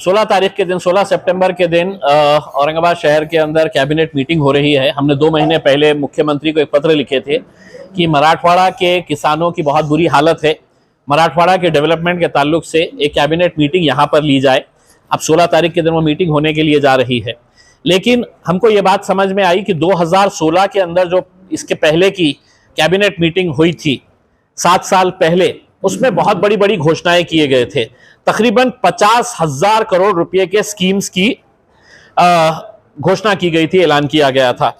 16 तारीख के दिन 16 सितंबर के दिन औरंगाबाद शहर के अंदर कैबिनेट मीटिंग हो रही है। हमने 2 महीने पहले मुख्यमंत्री को एक पत्र लिखे थे कि मराठवाड़ा के किसानों की बहुत बुरी हालत है, मराठवाड़ा के डेवलपमेंट के ताल्लुक से एक कैबिनेट मीटिंग यहाँ पर ली जाए। अब 16 तारीख के दिन वो मीटिंग होने के लिए जा रही है, लेकिन हमको ये बात समझ में आई कि 2016 के अंदर जो इसके पहले की कैबिनेट मीटिंग हुई थी 7 साल पहले, उसमें बहुत बड़ी बड़ी घोषणाएं किए गए थे। तकरीबन 50,000 करोड़ रुपए के स्कीम्स की घोषणा की गई थी, ऐलान किया गया था।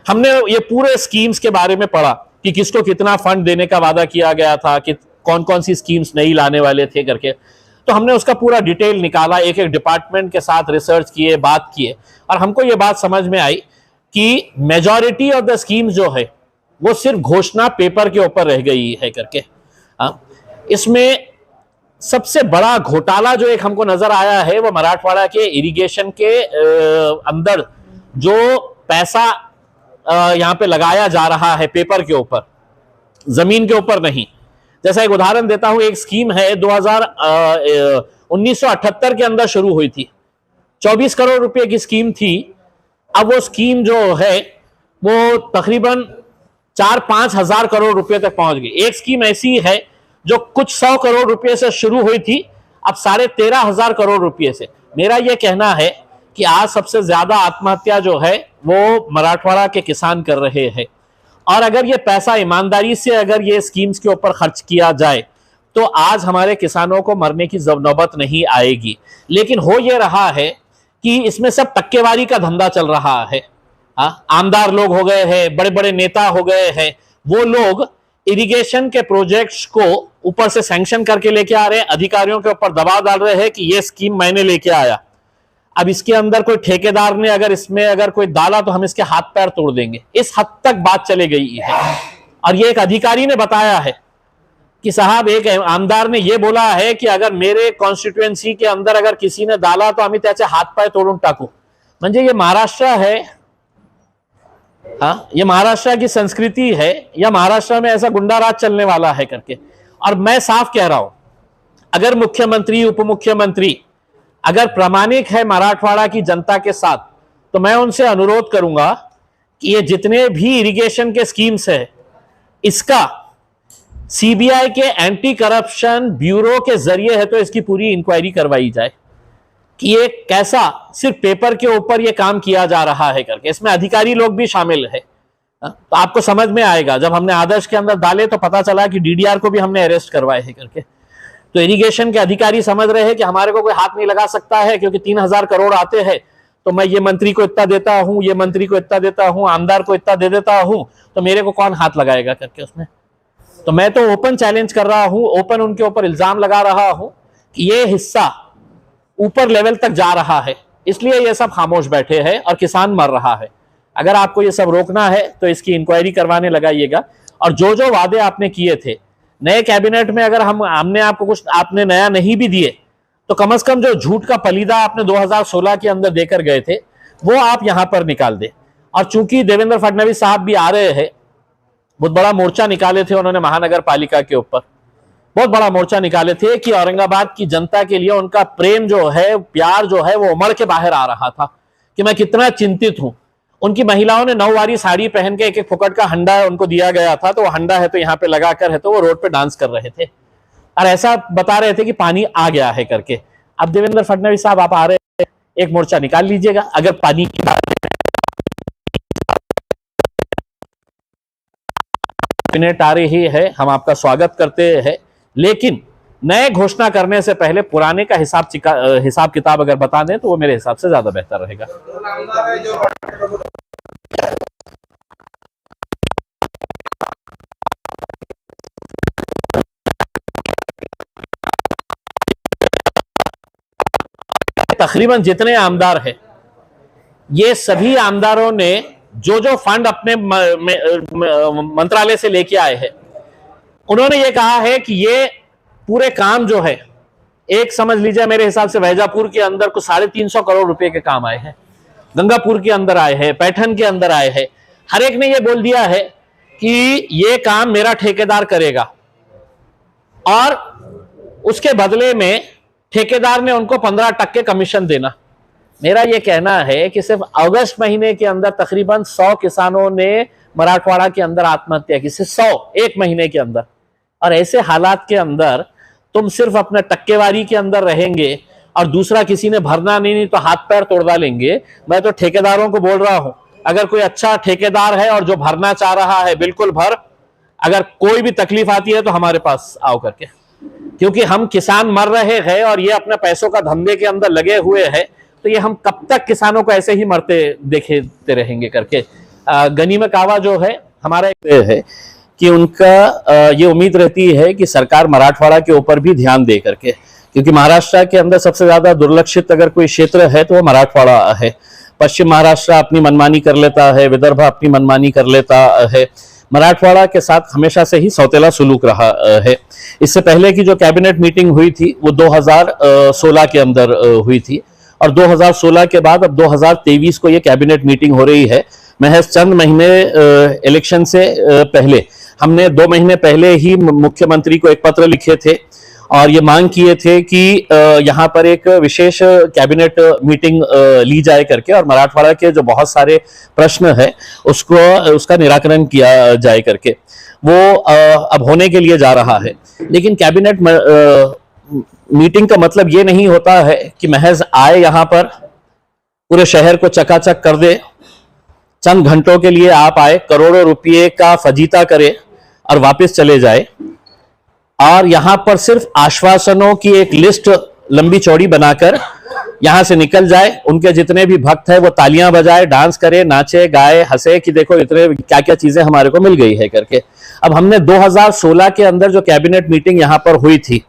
हमने ये पूरे स्कीम्स के बारे में पढ़ा कि किसको कितना फंड देने का वादा किया गया था, कि कौन कौन सी स्कीम्स नहीं लाने वाले थे करके। तो हमने उसका पूरा डिटेल निकाला, एक एक डिपार्टमेंट के साथ रिसर्च किए, बात किए, और हमको ये बात समझ में आई कि मेजॉरिटी ऑफ द स्कीम्स जो है वो सिर्फ घोषणा पेपर के ऊपर रह गई है करके। इसमें सबसे बड़ा घोटाला जो एक हमको नजर आया है वो मराठवाड़ा के इरिगेशन के अंदर जो पैसा यहां पे लगाया जा रहा है पेपर के ऊपर, जमीन के ऊपर नहीं। जैसा एक उदाहरण देता हूं, एक स्कीम है 1978 के अंदर शुरू हुई थी, 24 करोड़ रुपए की स्कीम थी। अब वो स्कीम जो है वो तकरीबन 4-5 हजार करोड़ रुपए तक पहुंच गई। एक स्कीम ऐसी है जो कुछ 100 करोड़ रुपए से शुरू हुई थी, अब 13,500 करोड़ रुपए से। मेरा यह कहना है कि आज सबसे ज्यादा आत्महत्या जो है वो मराठवाड़ा के किसान कर रहे हैं, और अगर ये पैसा ईमानदारी से अगर ये स्कीम्स के ऊपर खर्च किया जाए तो आज हमारे किसानों को मरने की नौबत नहीं आएगी। लेकिन हो ये रहा है कि इसमें सब टक्केवारी का धंधा चल रहा है। आमदार लोग हो गए हैं, बड़े बड़े नेता हो गए हैं, वो लोग इरिगेशन के प्रोजेक्ट्स को ऊपर से सैंक्शन करके लेके आ रहे हैं, अधिकारियों के ऊपर दबाव डाल रहे हैं कि ये स्कीम मैंने लेके आया। अब इसके अंदर कोई ठेकेदार ने अगर इसमें अगर कोई डाला तो हम इसके हाथ पैर तोड़ देंगे, इस हद तक बात चले गई है। और ये एक अधिकारी ने बताया है कि साहब, एक आमदार ने ये बोला है कि अगर मेरे कॉन्स्टिट्यूएंसी के अंदर अगर किसी ने डाला तो आम्ही त्याचे हाथ पाय तोड़ून टाकू। म्हणजे ये महाराष्ट्र है, ये महाराष्ट्र की संस्कृति है, या महाराष्ट्र में ऐसा गुंडा राज चलने वाला है करके। और मैं साफ कह रहा हूं, अगर मुख्यमंत्री उप मुख्यमंत्री अगर प्रामाणिक है मराठवाड़ा की जनता के साथ, तो मैं उनसे अनुरोध करूंगा कि ये जितने भी इरिगेशन के स्कीम्स है, इसका सीबीआई के एंटी करप्शन ब्यूरो के जरिए है तो इसकी पूरी इंक्वायरी करवाई जाए कि ये कैसा सिर्फ पेपर के ऊपर ये काम किया जा रहा है करके। इसमें अधिकारी लोग भी शामिल है, तो आपको समझ में आएगा। जब हमने आदर्श के अंदर डाले तो पता चला कि डीडीआर को भी हमने अरेस्ट करवाए है करके। तो इरिगेशन के अधिकारी समझ रहे हैं कि हमारे को कोई हाथ नहीं लगा सकता है, क्योंकि 3,000 करोड़ आते हैं तो मैं ये मंत्री को इतना देता हूं, ये मंत्री को इतना देता हूं, आमदार को इतना दे देता हूं, तो मेरे को कौन हाथ लगाएगा करके उसमें। तो मैं तो ओपन चैलेंज कर रहा हूं, ओपन उनके ऊपर इल्जाम लगा रहा हूं कि ये हिस्सा ऊपर लेवल तक जा रहा है, इसलिए ये सब खामोश बैठे हैं और किसान मर रहा है। अगर आपको ये सब रोकना है तो इसकी इंक्वायरी करवाने लगाइएगा। और जो जो वादे आपने किए थे नए कैबिनेट में, अगर हमने आपको कुछ आपने नया नहीं भी दिए, तो कम से कम जो झूठ का पलीदा आपने 2016 के अंदर देकर गए थे वो आप यहां पर निकाल दे। और चूंकि देवेंद्र फडणवीस साहब भी आ रहे हैं, बहुत बड़ा मोर्चा निकाले थे उन्होंने महानगर पालिका के ऊपर, बहुत बड़ा मोर्चा निकाले थे कि औरंगाबाद की जनता के लिए उनका प्रेम जो है, प्यार जो है, वो उमड़ के बाहर आ रहा था कि मैं कितना चिंतित हूं। उनकी महिलाओं ने 9 वारी साड़ी पहन के एक फुकट का हंडा उनको दिया गया था, तो वो हंडा है तो यहाँ पे लगाकर है, तो वो रोड पे डांस कर रहे थे और ऐसा बता रहे थे कि पानी आ गया है करके। अब देवेंद्र फडणवीस साहब आप आ रहे हैं, एक मोर्चा निकाल लीजिएगा। अगर पानी की बात आ रही है, हम आपका स्वागत करते हैं, लेकिन नए घोषणा करने से पहले पुराने का हिसाब किताब अगर बता दें तो वो मेरे हिसाब से ज्यादा बेहतर रहेगा। तकरीबन जितने आमदार हैं, ये सभी आमदारों ने जो जो फंड अपने मंत्रालय से लेके आए हैं, उन्होंने ये कहा है कि ये पूरे काम जो है, एक समझ लीजिए मेरे हिसाब से वैजापुर के अंदर कुछ 350 करोड़ रुपए के काम आए हैं, गंगापुर के अंदर आए हैं, पैठन के अंदर आए हैं। हर एक ने ये बोल दिया है कि ये काम मेरा ठेकेदार करेगा और उसके बदले में ठेकेदार ने उनको 15% कमीशन देना। मेरा यह कहना है कि सिर्फ अगस्त महीने के अंदर तकरीबन 100 किसानों ने मराठवाड़ा के अंदर आत्महत्या की, सिर्फ 100 एक महीने के अंदर। और ऐसे हालात के अंदर तुम सिर्फ अपने टक्केवारी के अंदर रहेंगे और दूसरा किसी ने भरना नहीं तो हाथ पैर तोड़वा लेंगे। मैं तो ठेकेदारों को बोल रहा हूं, अगर कोई अच्छा ठेकेदार है और जो भरना चाह रहा है बिल्कुल भर, अगर कोई भी तकलीफ आती है तो हमारे पास आओ करके, क्योंकि हम किसान मर रहे हैं और ये अपने पैसों का धंधे के अंदर लगे हुए हैं, तो ये हम कब तक किसानों को ऐसे ही मरते देखते रहेंगे करके। गनीम कावा जो है हमारा है कि उनका ये उम्मीद रहती है कि सरकार मराठवाड़ा के ऊपर भी ध्यान दे करके, क्योंकि महाराष्ट्र के अंदर सबसे ज्यादा दुर्लक्षित अगर कोई क्षेत्र है तो वो मराठवाड़ा है। पश्चिम महाराष्ट्र अपनी मनमानी कर लेता है, विदर्भ अपनी मनमानी कर लेता है, मराठवाड़ा के साथ हमेशा से ही सौतेला सुलूक रहा है। इससे पहले की जो कैबिनेट मीटिंग हुई थी वो 2016 के अंदर हुई थी और 2016 के बाद अब 2023 को ये कैबिनेट मीटिंग हो रही है। महज चंद महीने इलेक्शन से पहले हमने 2 महीने पहले ही मुख्यमंत्री को एक पत्र लिखे थे और ये मांग किए थे कि यहाँ पर एक विशेष कैबिनेट मीटिंग ली जाए करके और मराठवाड़ा के जो बहुत सारे प्रश्न है उसका निराकरण किया जाए करके। वो अब होने के लिए जा रहा है। लेकिन कैबिनेट मीटिंग का मतलब ये नहीं होता है कि महज आए यहाँ पर पूरे शहर को चकाचक कर दे, चंद घंटों के लिए आप आए, करोड़ों रुपये का फजीता करे और वापस चले जाए और यहां पर सिर्फ आश्वासनों की एक लिस्ट लंबी चौड़ी बनाकर यहां से निकल जाए। उनके जितने भी भक्त हैं वो तालियां बजाए, डांस करे, नाचे, गाए, हंसे कि देखो इतने क्या क्या चीजें हमारे को मिल गई है करके। अब हमने 2016 के अंदर जो कैबिनेट मीटिंग यहां पर हुई थी,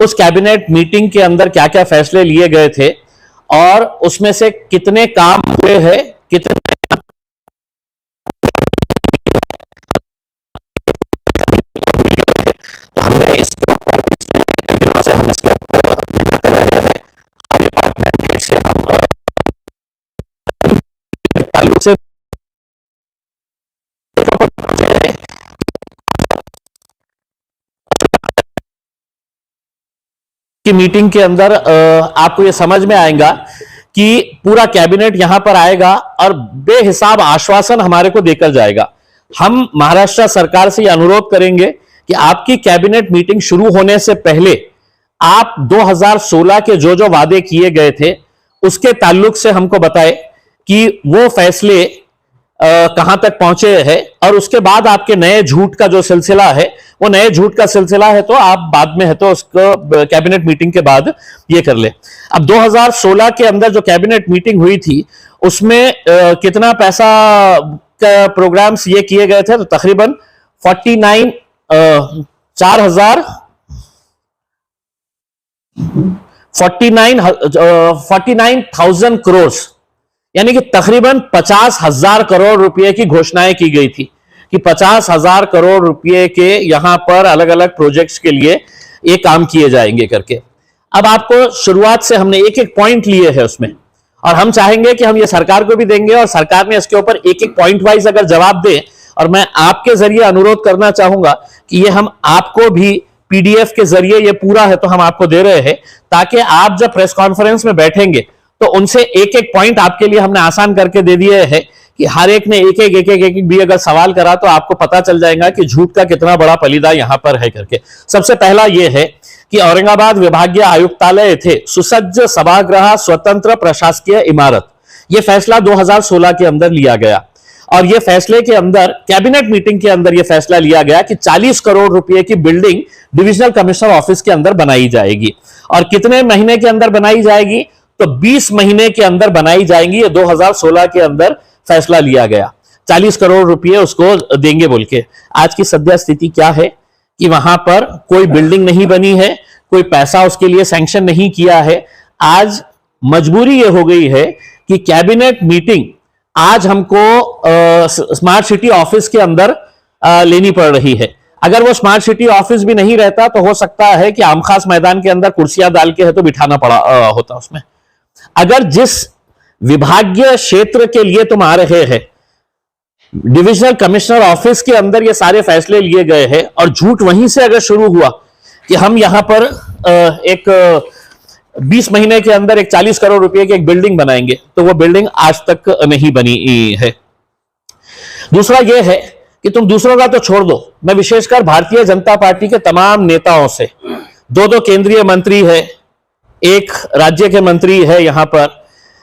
उस कैबिनेट मीटिंग के अंदर क्या क्या फैसले लिए गए थे और उसमें से कितने काम हुए हैं, कितने की मीटिंग के अंदर आपको ये समझ में आएगा कि पूरा कैबिनेट यहां पर आएगा और बेहिसाब आश्वासन हमारे को देकर जाएगा। हम महाराष्ट्र सरकार से ये अनुरोध करेंगे कि आपकी कैबिनेट मीटिंग शुरू होने से पहले आप 2016 के जो जो वादे किए गए थे उसके ताल्लुक से हमको बताए कि वो फैसले कहां तक पहुंचे हैं और उसके बाद आपके नए झूठ का जो सिलसिला है, वो नए झूठ का सिलसिला है तो आप बाद में है तो उसको कैबिनेट मीटिंग के बाद ये कर ले। अब 2016 के अंदर जो कैबिनेट मीटिंग हुई थी उसमें कितना पैसा का प्रोग्राम्स ये किए गए थे, तो तकरीबन 49,000 करोड़ यानी कि तकरीबन 50,000 करोड़ रुपए की घोषणाएं की गई थी कि 50,000 करोड़ रुपए के यहां पर अलग अलग प्रोजेक्ट्स के लिए ये काम किए जाएंगे करके। अब आपको शुरुआत से हमने एक एक पॉइंट लिए हैं उसमें और हम चाहेंगे कि हम ये सरकार को भी देंगे और सरकार ने इसके ऊपर एक एक पॉइंट वाइज अगर जवाब दे, और मैं आपके जरिए अनुरोध करना चाहूंगा कि ये हम आपको भी पीडीएफ के जरिए ये पूरा है तो हम आपको दे रहे हैं ताकि आप जब प्रेस कॉन्फ्रेंस में बैठेंगे तो उनसे एक एक पॉइंट आपके लिए हमने आसान करके दे दिए हैं कि हर एक ने एक एक भी अगर सवाल करा तो आपको पता चल जाएगा कि झूठ का कितना बड़ा पलीदा यहां पर है करके। सबसे पहला यह है कि औरंगाबाद विभागीय आयुक्तालय येथे सुसज्ज सभागृह स्वतंत्र प्रशासकीय इमारत, यह फैसला 2016 के अंदर लिया गया और यह फैसले के अंदर कैबिनेट मीटिंग के अंदर यह फैसला लिया गया कि 40 करोड़ रुपए की बिल्डिंग डिविजनल कमिश्नर ऑफिस के अंदर बनाई जाएगी और कितने महीने के अंदर बनाई जाएगी, तो 20 महीने के अंदर बनाई जाएंगी। ये 2016 के अंदर फैसला लिया गया, 40 करोड़ रुपए उसको देंगे बोल के। आज की सद्य स्थिति क्या है कि वहां पर कोई बिल्डिंग नहीं बनी है, कोई पैसा उसके लिए सैंक्शन नहीं किया है। आज मजबूरी ये हो गई है कि कैबिनेट मीटिंग आज हमको स्मार्ट सिटी ऑफिस के अंदर लेनी पड़ रही है। अगर वो स्मार्ट सिटी ऑफिस भी नहीं रहता तो हो सकता है कि आमखास मैदान के अंदर कुर्सियां डाल के है तो बिठाना पड़ा होता उसमें। अगर जिस विभागीय क्षेत्र के लिए तुम आ रहे हैं, डिविजनल कमिश्नर ऑफिस के अंदर ये सारे फैसले लिए गए हैं और झूठ वहीं से अगर शुरू हुआ कि हम यहां पर एक 20 महीने के अंदर एक 40 करोड़ रुपए की एक बिल्डिंग बनाएंगे, तो वो बिल्डिंग आज तक नहीं बनी है। दूसरा ये है कि तुम दूसरों का तो छोड़ दो, मैं विशेषकर भारतीय जनता पार्टी के तमाम नेताओं से, दो केंद्रीय मंत्री है, एक राज्य के मंत्री है, यहां पर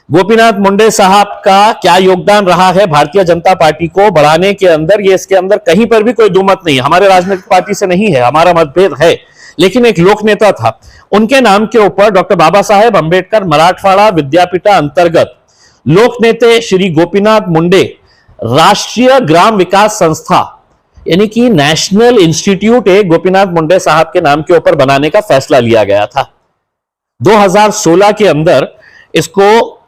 गोपीनाथ मुंडे साहब का क्या योगदान रहा है भारतीय जनता पार्टी को बढ़ाने के अंदर, ये इसके अंदर कहीं पर भी कोई दुमत नहीं है। हमारे राजनीतिक पार्टी से नहीं है, हमारा मतभेद है, लेकिन एक लोक नेता था, उनके नाम के ऊपर डॉक्टर बाबा साहेब अंबेडकर मराठवाड़ा विद्यापीठा अंतर्गत लोक नेता श्री गोपीनाथ मुंडे राष्ट्रीय ग्राम विकास संस्था यानी कि नेशनल इंस्टीट्यूट एक गोपीनाथ मुंडे साहब के नाम के ऊपर बनाने का फैसला लिया गया था। 2016 के अंदर इसको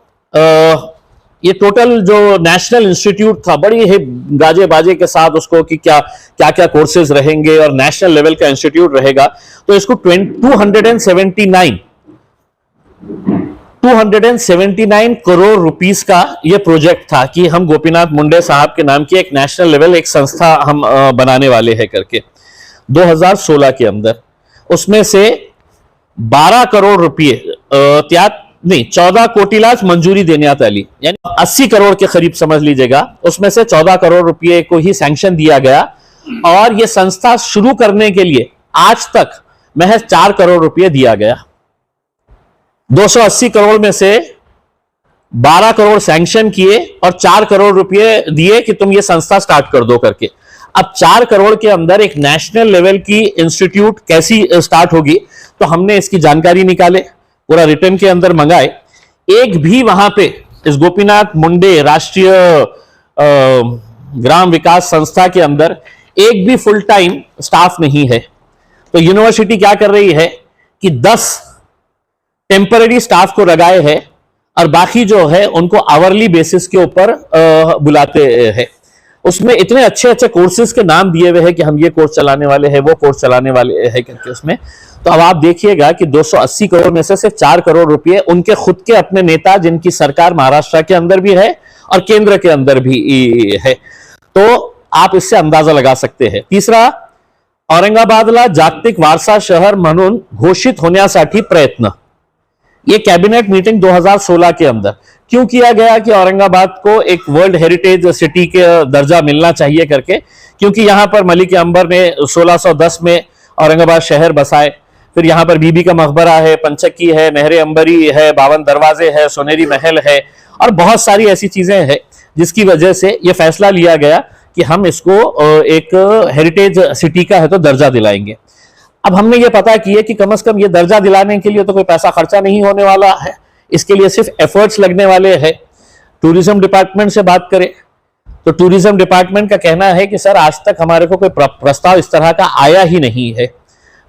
ये टोटल जो नेशनल इंस्टीट्यूट था, बड़ी ही गाजे बाजे के साथ उसको कि क्या क्या कोर्सेज रहेंगे और नेशनल लेवल का इंस्टीट्यूट रहेगा, तो इसको 279 करोड़ रुपीस का ये प्रोजेक्ट था कि हम गोपीनाथ मुंडे साहब के नाम की एक नेशनल लेवल एक संस्था हम बनाने वाले हैं करके 2016 के अंदर। उसमें से 12 करोड़ रुपये 14 कोटी लाख मंजूरी देण्यात आली, यानी 80 करोड़ के करीब समझ लीजिएगा। उसमें से 14 करोड़ रुपये को ही सैंक्शन दिया गया और यह संस्था शुरू करने के लिए आज तक महज 4 करोड़ रुपये दिया गया। 280 करोड़ में से 12 करोड़ सैंक्शन किए और 4 करोड़ रुपये दिए कि तुम ये संस्था स्टार्ट कर दो करके। अब 4 करोड़ के अंदर एक नेशनल लेवल की इंस्टीट्यूट कैसी स्टार्ट होगी, तो हमने इसकी जानकारी निकाले, पूरा रिटर्न के अंदर मंगाए। एक भी वहां पे इस गोपीनाथ मुंडे राष्ट्रीय ग्राम विकास संस्था के अंदर एक भी फुल टाइम स्टाफ नहीं है। तो यूनिवर्सिटी क्या कर रही है कि 10 टेम्पररी स्टाफ को लगाए हैं और बाकी जो है उनको आवरली बेसिस के ऊपर बुलाते हैं। उसमें इतने अच्छे अच्छे कोर्सेज के नाम दिए हुए हैं कि हम ये कोर्स चलाने वाले हैं, वो कोर्स चलाने वाले हैं करके उसमें। तो अब आप देखिएगा कि 280 करोड़ में से सिर्फ 4 करोड़ रुपए उनके खुद के अपने नेता, जिनकी सरकार महाराष्ट्र के अंदर भी है और केंद्र के अंदर भी है, तो आप इससे अंदाजा लगा सकते हैं। तीसरा, औरंगाबादला जागतिक वारसा शहर म्हणून घोषित होण्यासाठी प्रयत्न। ये कैबिनेट मीटिंग 2016 के अंदर क्यों किया गया कि औरंगाबाद को एक वर्ल्ड हेरिटेज सिटी के दर्जा मिलना चाहिए करके, क्योंकि यहां पर मलिक अंबर ने 1610 में औरंगाबाद शहर बसाए। फिर यहां पर बीबी का मकबरा है, पंचक्की है, नहरे अंबरी है, 52 दरवाजे है, सोनेरी महल है और बहुत सारी ऐसी चीजें हैं जिसकी वजह से यह फैसला लिया गया कि हम इसको एक हेरिटेज सिटी का है तो दर्जा दिलाएंगे। अब हमने ये पता किया कि कम से कम ये दर्जा दिलाने के लिए तो कोई पैसा खर्चा नहीं होने वाला है, इसके लिए सिर्फ एफर्ट्स लगने वाले हैं। टूरिज्म डिपार्टमेंट से बात करें तो टूरिज्म डिपार्टमेंट का कहना है कि सर आज तक हमारे को कोई प्रस्ताव इस तरह का आया ही नहीं है।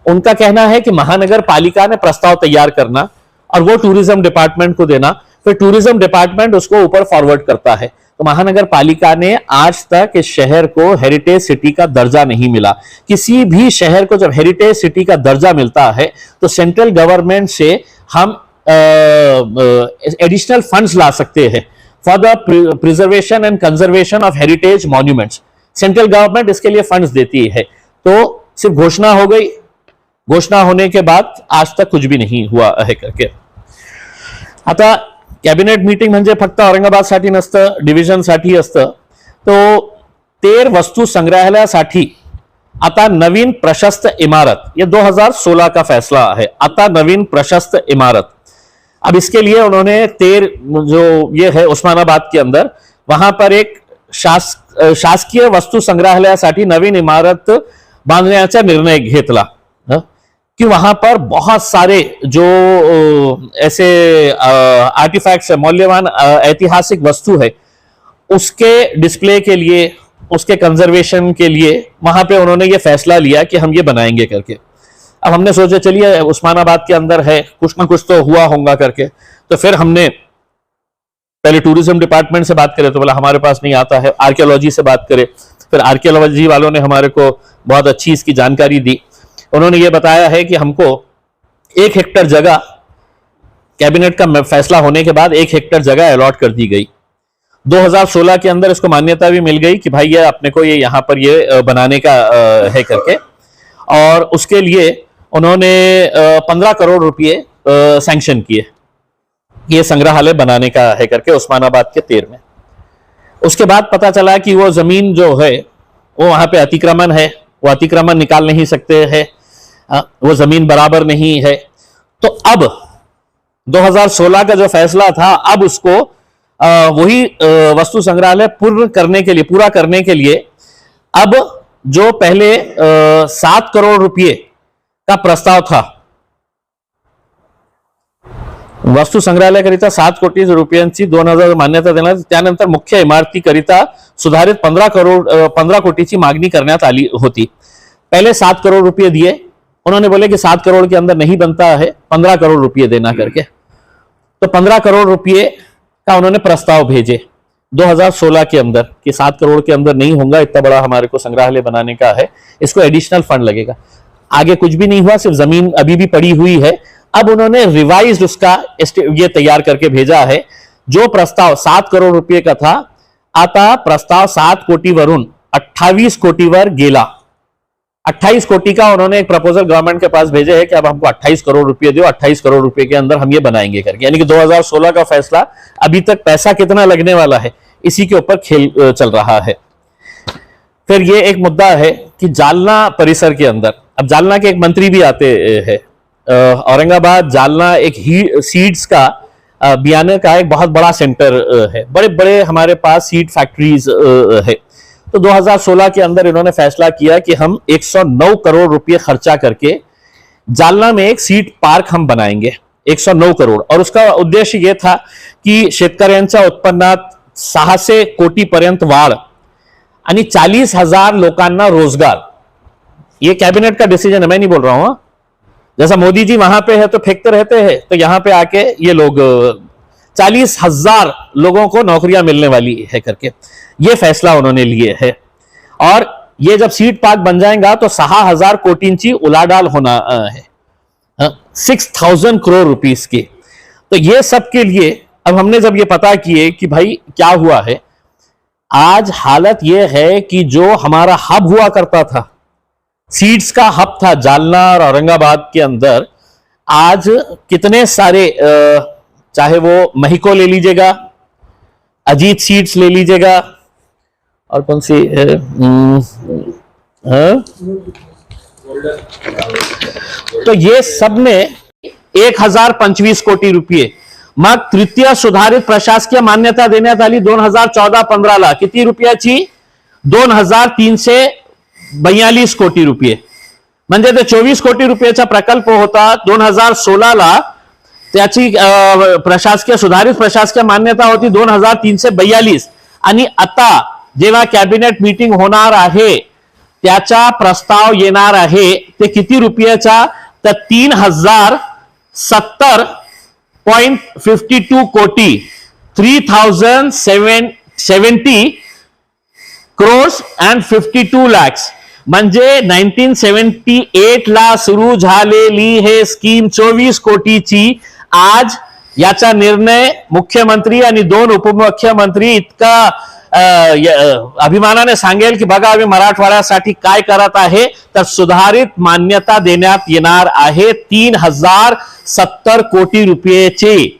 उनका कहना है कि महानगर पालिका ने प्रस्ताव तैयार करना और वो टूरिज्म डिपार्टमेंट को देना, फिर टूरिज्म डिपार्टमेंट उसको ऊपर फॉरवर्ड करता है। तो महानगर पालिका ने आज तक इस शहर को हेरिटेज सिटी का दर्जा नहीं मिला। किसी भी शहर को जब हेरिटेज सिटी का दर्जा मिलता है तो सेंट्रल गवर्नमेंट से हम एडिशनल फंड्स ला सकते हैं for the preservation and conservation of heritage monuments. Central government इसके लिए फंड्स देती है। तो सिर्फ घोषणा हो गई, घोषणा होने के बाद आज तक कुछ भी नहीं हुआ है करके। आता कॅबिनेट मीटिंग म्हणजे फक्त औरंगाबादसाठी नसतं, डिव्हिजनसाठी असतं। तो तेर वस्तु संग्रहालयासाठी आता नवीन प्रशस्त इमारत, ये 2016 का फैसला है। आता नवीन प्रशस्त इमारत, अब इसके लिए उन्होंने तेर जो ये है उस्मानाबाद के अंदर, वहां पर एक शासकीय वस्तु संग्रहालयासाठी नवीन इमारत बांधण्याचा निर्णय घेतला कि वहां पर बहुत सारे जो ऐसे आर्टिफैक्ट्स है, मूल्यवान ऐतिहासिक वस्तु है, उसके डिस्प्ले के लिए, उसके कंजर्वेशन के लिए वहां पे उन्होंने ये फैसला लिया कि हम ये बनाएंगे करके। अब हमने सोचा चलिए उस्मानाबाद के अंदर है, कुछ ना कुछ तो हुआ होगा करके। तो फिर हमने पहले टूरिज्म डिपार्टमेंट से बात करें तो बोला हमारे पास नहीं आता है। आर्कियोलॉजी से बात करें, फिर आर्कियोलॉजी वालों ने हमारे को बहुत अच्छी इसकी जानकारी दी। उन्होंने ये बताया है कि हमको 1 हेक्टेयर जगह, कैबिनेट का फैसला होने के बाद 1 हेक्टेयर जगह अलॉट कर दी गई। 2016 के अंदर इसको मान्यता भी मिल गई कि भाई ये अपने को ये यहाँ पर ये बनाने का है करके। और उसके लिए उन्होंने 15 करोड़ रुपये सैंक्शन किए, ये संग्रहालय बनाने का है करके उस्मानाबाद के 13 में। उसके बाद पता चला कि वो जमीन जो है वो वहां पे अतिक्रमण है, वो अतिक्रमण निकाल नहीं सकते हैं, वो जमीन बराबर नहीं है। तो अब 2016 का जो फैसला था, अब उसको वही वस्तु संग्रहालय पूरा करने के लिए अब जो पहले 7 करोड़ रुपये का प्रस्ताव था, वस्तू संग्रहालयाकरिता 7 कोटी रुपयांची 2000 मान्यता देण्यात, त्यानंतर मुख्य इमारतीकरिता सुधारित 15 कोटीची मागणी करण्यात आली होती। पहले 7 करोड़ रुपये दिए, उन्होंने बोले कि 7 करोड़ के अंदर नहीं बनता है, 15 करोड़ रुपये देना करके। तो 15 करोड़ रुपये का उन्होंने प्रस्ताव भेजे 2016 के अंदर कि 7 करोड़ के अंदर नहीं होगा, इतना बड़ा हमारे को संग्रहालय बनाने का है, इसको एडिशनल फंड लगेगा। आगे कुछ भी नहीं हुआ, सिर्फ जमीन अभी भी पड़ी हुई है। अब उन्होंने रिवाइज्ड उसका ये तैयार करके भेजा है। जो प्रस्ताव 7 करोड़ रुपये का था, आता प्रस्ताव 7 कोटीवरून 28 कोटीवर गेला। 28 कोटी का उन्होंने एक प्रपोजल गवर्नमेंट के पास भेजे है कि अब हमको 28 करोड़ रुपए दो, 28 करोड़ रुपए के अंदर हम ये बनाएंगे करके। यानी कि 2016 का फैसला, अभी तक पैसा कितना लगने वाला है इसी के ऊपर खेल चल रहा है। फिर ये एक मुद्दा है कि जालना परिसर के अंदर, अब जालना के एक मंत्री भी आते हैं। औरंगाबाद जालना एक सीड्स का बियाने का एक बहुत बड़ा सेंटर है, बड़े बड़े हमारे पास सीड फैक्ट्रीज है। तो 2016 के अंदर इन्होंने फैसला किया कि हम 109 करोड़ रुपए खर्चा करके जालना में एक सीड पार्क हम बनाएंगे, 109 करोड़। और उसका उद्देश्य यह था की शेतकऱ्यांच्या उत्पन्नात 600 कोटीपर्यंत वाढ आणि 40,000 लोकांना रोजगार। ये कैबिनेट का डिसीजन है, मैं नहीं बोल रहा हूं। जैसा मोदी जी वहां पे है तो फेंकते रहते हैं, तो यहां पे आके ये लोग 40,000 लोगों को नौकरियां मिलने वाली है करके ये फैसला उन्होंने लिए है। और ये जब सीड पार्क बन जाएगा तो 6,000 कोटींची उलाढाल होना है, 6,000 करोड़ रुपीस की। तो ये सब के लिए अब हमने जब ये पता किए कि भाई क्या हुआ है, आज हालत ये है कि जो हमारा हब हुआ करता था, सीड्स का हब था जालना और औरंगाबाद के अंदर, आज कितने सारे चाहे वो महिको ले लीजिएगा, अजीत सीड्स ले लीजिएगा, और कौन सी तो ये सब में 1025 कोटी रुपये। मग तृतीय सुधारित प्रशासकीय मान्यता देण्यात आली 2014-15ला, किती रुपयाची? 2,342 कोटी रुपये। म्हणजे ते 24 कोटी रुपयाचा प्रकल्प होता 2016ला, त्याची प्रशासकीय सुधारित प्रशासकीय मान्यता होती 2,342। आणि आता जेव्हा कॅबिनेट मीटिंग होणार आहे त्याचा प्रस्ताव येणार आहे ते किती रुपयाचा? तर 3,070.52 कोटी, 3,070 crores and 52 lakhs। म्हणजे 1978 ला सुरू झालेली हे स्कीम 24 कोटीची, आज याचा निर्णय मुख्यमंत्री आणि 2 उपमुख्यमंत्री इतका अभिमानाने सांगेल की बघा आम्ही मराठवाड्यासाठी काय करत आहे, तर सुधारित मान्यता देण्यात येणार आहे 3,070 कोटी रुपयेची।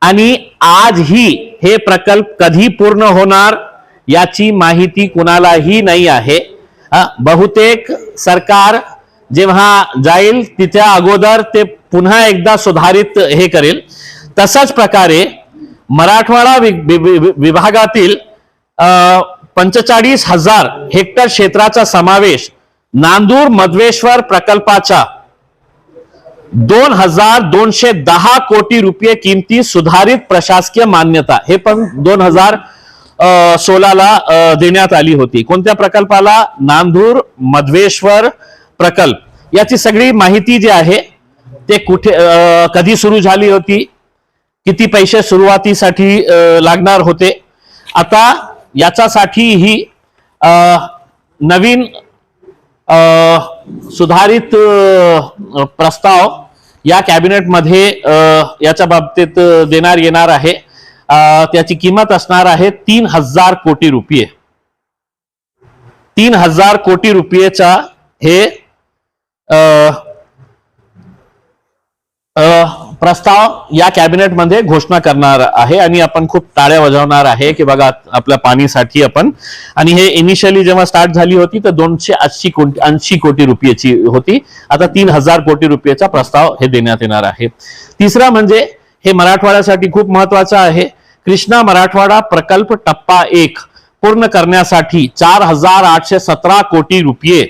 आणि आज ही हे प्रकल्प कधी पूर्ण होणार याची माहिती कुणालाही नाही आहे। बहुतेक सरकार जेव्हा जाईल तिच्या अगोदर ते पुन्हा एकदा सुधारित हे करेल। तसाच प्रकारे मराठवाडा विभागातील 45,000 हेक्टर क्षेत्राचा समावेश नांदूर मधवेश्वर प्रकल्पाचा 2,210 कोटी रुपये किमती सुधारित प्रशासकीय मान्यता, हे पण 2016ला देण्यात आली होती। कोणत्या प्रकल्पाला? नांदूर मधवेश्वर प्रकल्प। याची सगळी माहिती जी आहे ते कुठे कधी सुरू झाली होती, किती पैसे सुरुवातीसाठी लागणार होते, आता याच्यासाठी ही नवीन सुधारित प्रस्ताव या कॅबिनेट मध्ये याच्या बाबतीत देणार येणार आहे। त्याची किंमत असणार आहे 3,000 कोटी रुपये। 3,000 कोटी रुपयेचा हे प्रस्ताव या कॅबिनेटमध्ये घोषणा करणार आहे आणि आपण खूप टाळ्या वाजवणार आहे की बघा आपल्या पाणीसाठी आपण. आणि हे इनिशियली जेव्हा स्टार्ट झाली होती तर 280 कोटी रुपयाची होती, आता 3000 कोटी रुपयाचा प्रस्ताव हे देण्यात येणार आहे. तिसरा म्हणजे हे मराठवाड्यासाठी खूप महत्वाचं आहे. कृष्णा मराठवाडा प्रकल्प टप्पा 1 पूर्ण करण्यासाठी 4817 कोटी रुपये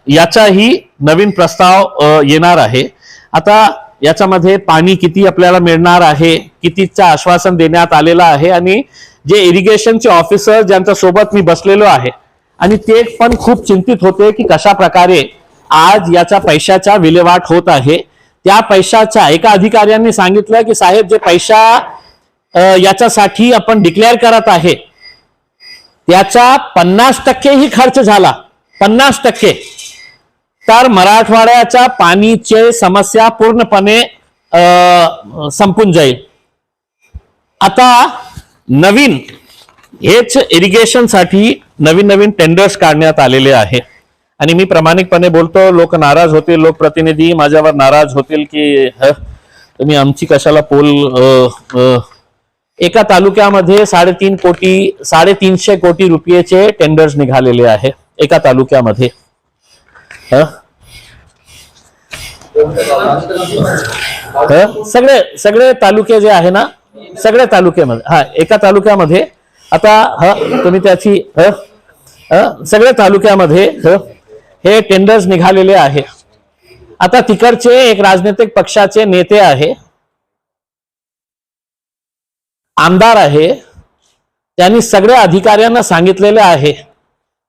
याचाही नवीन प्रस्ताव येणार आहे. आता याच्यामध्ये पाणी किती आपल्याला मिळणार आहे, कितीचं आश्वासन देण्यात आलेलं आहे, आणि जे इरिगेशनचे ऑफिसर ज्यांच्या सोबत मी बसलेलो आहे आणि ते पण खूप चिंतित होते की कशा प्रकारे आज याच्या पैशाचा विल्हेवाट होत आहे. त्या पैशाचा एका अधिकाऱ्यांनी सांगितलं की साहेब जे पैसा याच्यासाठी आपण डिक्लेअर करत आहे त्याचा 50% ही खर्च झाला, 50%, तर मराठवाड्याच्या पाणीची समस्या पूर्णपणे संपून जाईल. आता नवीन हेच इरिगेशनसाठी नवीन टेंडर्स काढण्यात आलेले आहे. आणि मी प्रामाणिकपणे बोलतो, लोक नाराज होतील, लोकप्रतिनिधी माझ्यावर नाराज होतील की तुम्ही आमची कशाला पोल. एका तालुक्यामध्ये 350 कोटी रुपयाचे टेंडर्स निघालेले आहे एका तालुक्यामध्ये. सगळे तालुके जे आहे ना, सगळ्या तालुक्यामध्ये एका तालुक्यामध्ये आता तुम्ही त्याची सगळ्या तालुक्यामध्ये हे टेंडर्स निघालेले आहे. आता तिकडचे एक राजनैतिक पक्षाचे नेते आहे, आमदार आहे, त्यांनी सगळ्या अधिकाऱ्यांना सांगितलेले आहे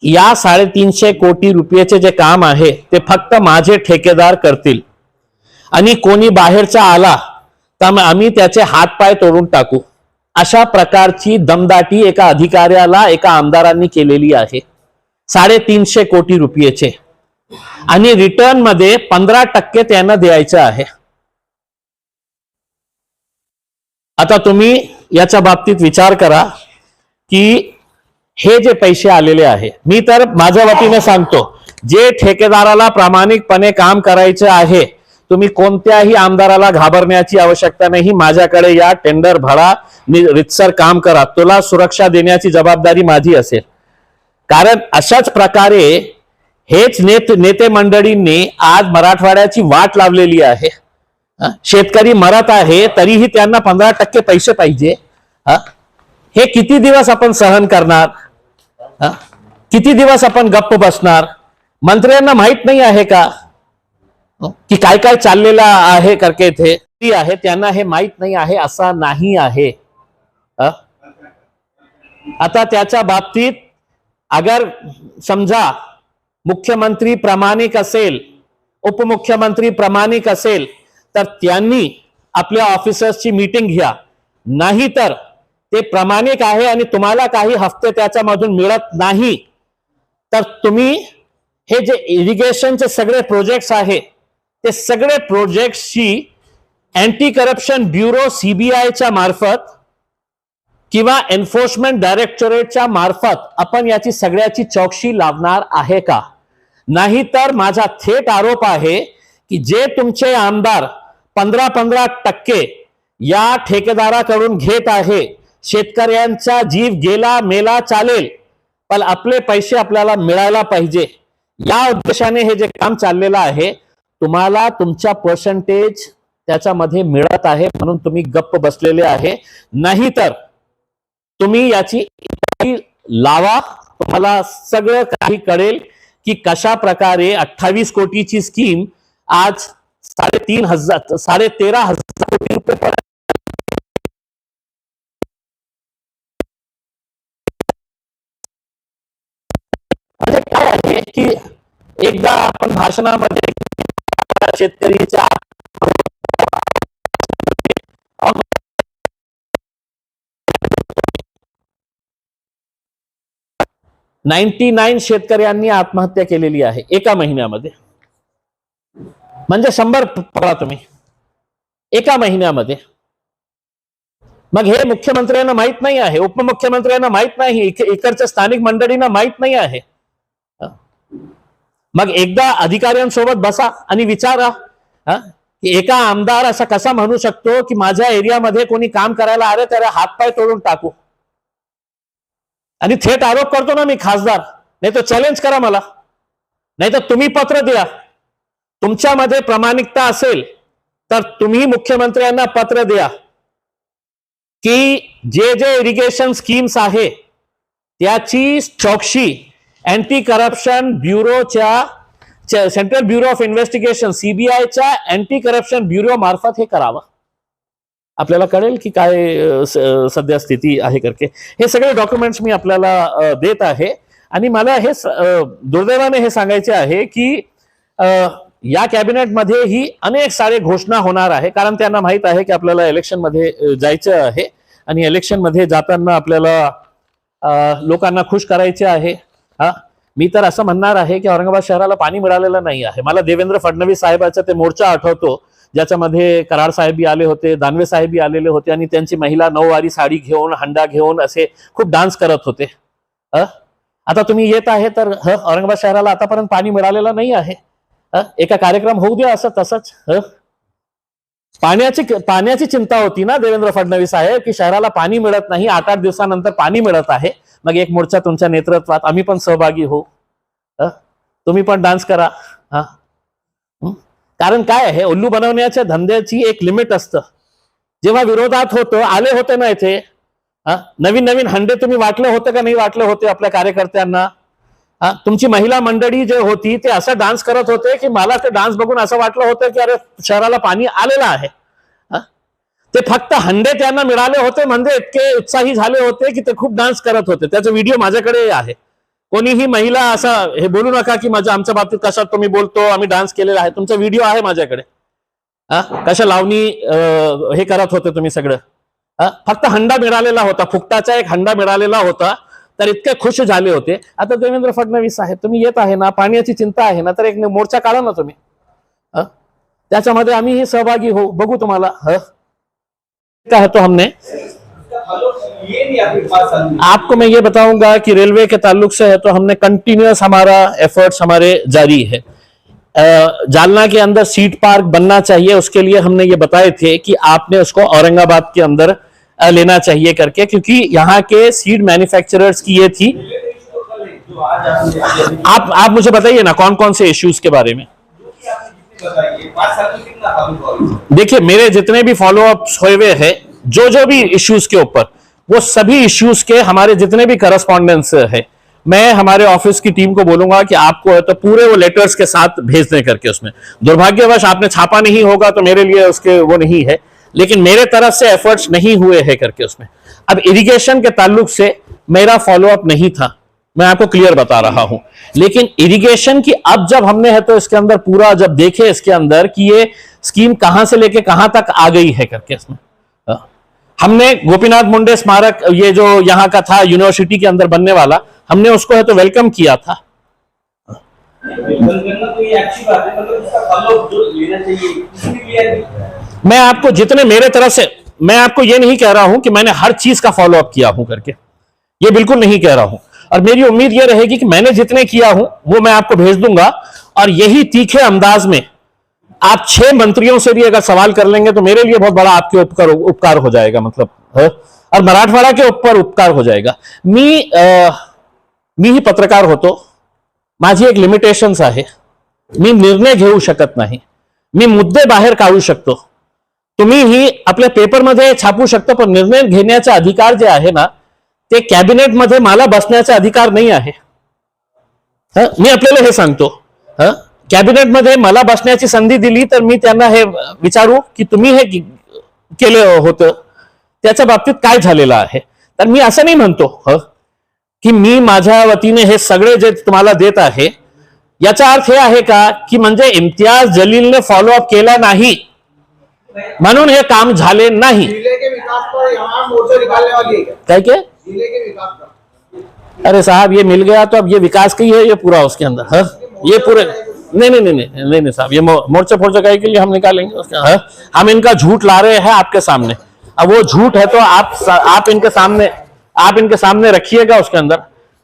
या 350 कोटी रुपयाचे जे काम आहे ते फक्त माझे ठेकेदार करतील आणि कोणी बाहेरचा आला तर आम्ही त्याचे हातपाय तोडून टाकू. अशा प्रकारची दमदाटी एका अधिकाऱ्याला एका आमदारांनी केलेली आहे 350 कोटी रुपयाचे, आणि रिटर्न मध्ये 15% त्यांना द्यायचं आहे. आता तुम्ही याच्या बाबतीत विचार करा की हे जे पैसे आलेले आहे, मी तर माझ्या वतीने सांगतो, जे ठेकेदाराला प्रामाणिकपणे काम करायचे आहे तुम्ही कोणत्याही आमदाराला घाबरण्याची आवश्यकता नाही. माझ्याकडे या, टेंडर भरा, रितसर काम करा, तुला सुरक्षा देण्याची जबाबदारी माझी असेल. कारण अशाच प्रकारे हेच नेते मंडळींनी आज मराठवाड्याची वाट लावलेली आहे. शेतकरी मरत आहे तरीही त्यांना 15% पैसे पाहिजे. हे किती दिवस आपण सहन करणार? किती दिवस आपण गप्प बसणार? मंत्र्यांना माहित नाही आहे का की काय काय चाललेलं आहे करके इथे आहे, त्यांना हे माहित नाही आहे असं नाही आहे. आता त्याच्या बाबतीत अगर समजा मुख्यमंत्री प्रामाणिक असेल, उपमुख्यमंत्री प्रामाणिक असेल तर त्यांनी आपल्या ऑफिसर्सची मीटिंग घ्या, नाही तर ते प्रामाणिक आहे आणि तुम्हाला काही हफ्ते त्याच्यामधून मिळत नाही तर तुम्ही हे जे इरिगेशनचे सगळे प्रोजेक्ट्स आहे ते सगळे प्रोजेक्ट्सची अँटी करप्शन ब्युरो सीबीआयच्या मार्फत किंवा एन्फोर्समेंट डायरेक्टोरेटच्या मार्फत आपण याची सगळ्याची चौकशी लावणार आहे का? नाही तर माझा थेट आरोप आहे की जे तुमचे आमदार 15% या ठेकेदाराकडून घेत आहे, शेतकऱ्यांचा जीव गेला मेला चालेल पण आपले पैसे आपल्याला मिळायला पाहिजे, या उद्देशाने हे जे काम चाललेलं आहे, तुम्हाला तुमचा पर्सेंटेज त्याच्यामध्ये मिळत आहे म्हणून तुम्ही गप्प बसलेले आहे. नाही तर तुम्ही याची लावा, तुम्हाला सगळं काही कळेल की कशा प्रकारे 28 कोटीची स्कीम आज 13,500 कोटी रुपये म्हणजे काय आहे की एकदा आपण भाषणामध्ये शेतकरीच्या 99 शेतकऱ्यांनी आत्महत्या केलेली आहे एका महिन्यामध्ये. म्हणजे 100 पकडा तुम्ही एका महिन्यामध्ये. मग हे मुख्यमंत्र्यांना माहित नाही आहे, उपमुख्यमंत्र्यांना माहित नाही, इकडच्या स्थानिक मंडळींना माहित नाही आहे. मग एकदा अधिकाऱ्यांसोबत बसा आणि विचारा की एका आमदार असा कसा म्हणू शकतो की माझ्या एरियामध्ये कोणी काम करायला आले त्याला हातपाय तोडून टाकू, आणि थेट आरोप करतो ना मी खासदार, नाही तर चॅलेंज करा मला, नाही तर तुम्ही पत्र द्या, तुमच्यामध्ये प्रामाणिकता असेल तर तुम्ही मुख्यमंत्र्यांना पत्र द्या की जे जे इरिगेशन स्कीम्स आहे त्याची चौकशी अँटी करप्शन ब्युरोच्या, सेंट्रल ब्युरो ऑफ इन्व्हेस्टिगेशन सीबीआयच्या अँटी करप्शन ब्युरो मार्फत हे करावं, आपल्याला कळेल की काय सध्या स्थिती आहे करके. हे सगळे डॉक्युमेंट्स मी आपल्याला देत आहे. आणि मला हे दुर्दैवाने हे सांगायचे आहे की या कॅबिनेटमध्ये ही अनेक सारे घोषणा होणार आहे, कारण त्यांना माहित आहे की आपल्याला इलेक्शन मध्ये जायचं आहे आणि इलेक्शन मध्ये जाताना आपल्याला लोकांना खुश करायचे आहे. हा, मी तर असं म्हणणार आहे की औरंगाबाद शहराला पाणी मिळालेलं नाही आहे. मला देवेंद्र फडणवीस साहेबांचा ते मोर्चा आठवतो ज्याच्यामध्ये कराड साहेबी आले होते, दानवे साहेबी आलेले होते आणि त्यांची महिला नऊवारी साडी घेऊन हंडा घेऊन असे खूप डान्स करत होते. आता तुम्ही येत आहे तर औरंगाबाद शहराला आतापर्यंत पाणी मिळालेलं नाही आहे. एका कार्यक्रम होऊ द्या असं तसंच. पाण्याची चिंता होती ना देवेंद्र फडणवीस साहेब की शहराला पाणी मिळत नाही, 8-8 दिवसानंतर पाणी मिळत आहे. मग एक मोर्चा तुमच्या नेतृत्वात आम्ही पण सहभागी होऊ, तुम्ही पण डान्स करा. कारण काय आहे, उल्लू बनवण्याच्या धंद्याची एक लिमिट असतं. जेव्हा विरोधात होतं, आले होते ना इथे, नवीन नवीन हंडे तुम्ही वाटले होते का नाही वाटले होते आपल्या कार्यकर्त्यांना? तुमची महिला मंडळी जे होती ते असं डान्स करत होते की मला ते डान्स बघून असं वाटलं होतं की अरे शहराला पाणी आलेलं आहे. ते फक्त हंडे त्यांना मिळाले होते म्हणजे इतके उत्साही झाले होते की ते खूप डान्स करत होते. त्याचा व्हिडिओ माझ्याकडे आहे. कोणीही महिला असं हे बोलू नका की माझ्या आमच्या बाबतीत कशा तुम्ही बोलतो, आम्ही डान्स केलेला आहे. तुमचा व्हिडिओ आहे माझ्याकडे. कशा लावणी हे करत होते तुम्ही सगळं. फक्त हंडा मिळालेला होता, फुकटाचा एक हंडा मिळालेला होता, तर इतके खुश झाले होते. आता देवेंद्र फडणवीस साहेब तुम्ही येत आहे ना, पाण्याची चिंता आहे ना, तर एक मोर्चा काढा ना तुम्ही, त्याच्यामध्ये आम्ही सहभागी होऊ, बघू तुम्हाला. है तो हमने आपको मैं ये बताऊंगा कि रेलवे के ताल्लुक से है तो हमने कंटिन्यूअस हमारा एफर्ट्स हमारे जारी है. जालना के अंदर सीट पार्क बनना चाहिए, उसके लिए हमने ये बताए थे कि आपने उसको औरंगाबाद के अंदर लेना चाहिए करके, क्योंकि यहाँ के सीड मैन्युफैक्चरर्स की ये थी. आप मुझे बताइए ना कौन कौन से इश्यूज के बारे में. देखिए मेरे जितने भी फॉलोअप्स हुए हुए हैं जो भी इश्यूज के ऊपर, वो सभी इश्यूज के हमारे जितने भी करस्पॉन्डेंस है, मैं हमारे ऑफिस की टीम को बोलूंगा कि आपको तो पूरे वो लेटर्स के साथ भेज दें करके. उसमें दुर्भाग्यवश आपने छापा नहीं होगा तो मेरे लिए उसके वो नहीं है, लेकिन मेरे तरफ से एफर्ट्स नहीं हुए हैं करके उसमें. अब इरिगेशन के ताल्लुक से मेरा फॉलोअप नहीं था, मैं आपको क्लियर बता रहा हूं. लेकिन इरिगेशन की अब जब हमने है तो इसके अंदर पूरा जब देखे इसके अंदर कि ये स्कीम कहां से लेके कहां तक आ गई है करके, इसमें हमने गोपीनाथ मुंडे स्मारक ये जो यहां का था यूनिवर्सिटी के अंदर बनने वाला, हमने उसको है तो वेलकम किया था. मैं आपको जितने मेरे तरफ से, मैं आपको ये नहीं कह रहा हूं कि मैंने हर चीज का फॉलोअप किया हूं करके, ये बिल्कुल नहीं कह रहा हूं. और मेरी उम्मीद यह रहेगी कि मैंने जितने किया हूं वो मैं आपको भेज दूंगा. और यही तीखे अंदाज में आप 6 मंत्रियों से भी अगर सवाल कर लेंगे तो मेरे लिए बहुत बड़ा आपके उपकार हो जाएगा, मतलब और मराठवाडा के ऊपर उपकार हो जाएगा. मी ही पत्रकार होतो, माझी एक लिमिटेशन्स आहे. मी निर्णय घेऊ शकत नाही, मी मुद्दे बाहेर काढू शकतो, तुम्ही ही आपल्या पेपरमध्ये छापू शकतो, पण निर्णय घेण्याचा अधिकार जे आहे ना ते कॅबिनेटमध्ये मला बसण्याचा अधिकार नाही आहे. मी आपल्याला हे सांगतो, कॅबिनेटमध्ये मला बसण्याची संधी दिली तर मी त्यांना हे विचारू की तुम्ही हे केलं होतं त्याच्या बाबतीत काय झालेलं आहे. तर मी असं नाही म्हणतो की मी माझ्या वतीने हे सगळे जे तुम्हाला देत आहे याचा अर्थ हे आहे का की म्हणजे इम्तियाज जलीलने फॉलोअप केला नाही म्हणून हे काम झाले नाही. काय के अरे साहब ये मिल गया तो अब ये विकास का ही है ये पूरा उसके अंदर. ये पूरे नहीं साहब, ये मोर्चा फोर्चा के लिए हम निकालेंगे उसका. हम इनका झूठ ला रहे हैं आपके सामने. अब वो झूठ है तो आप इनके सामने रखिएगा उसके अंदर.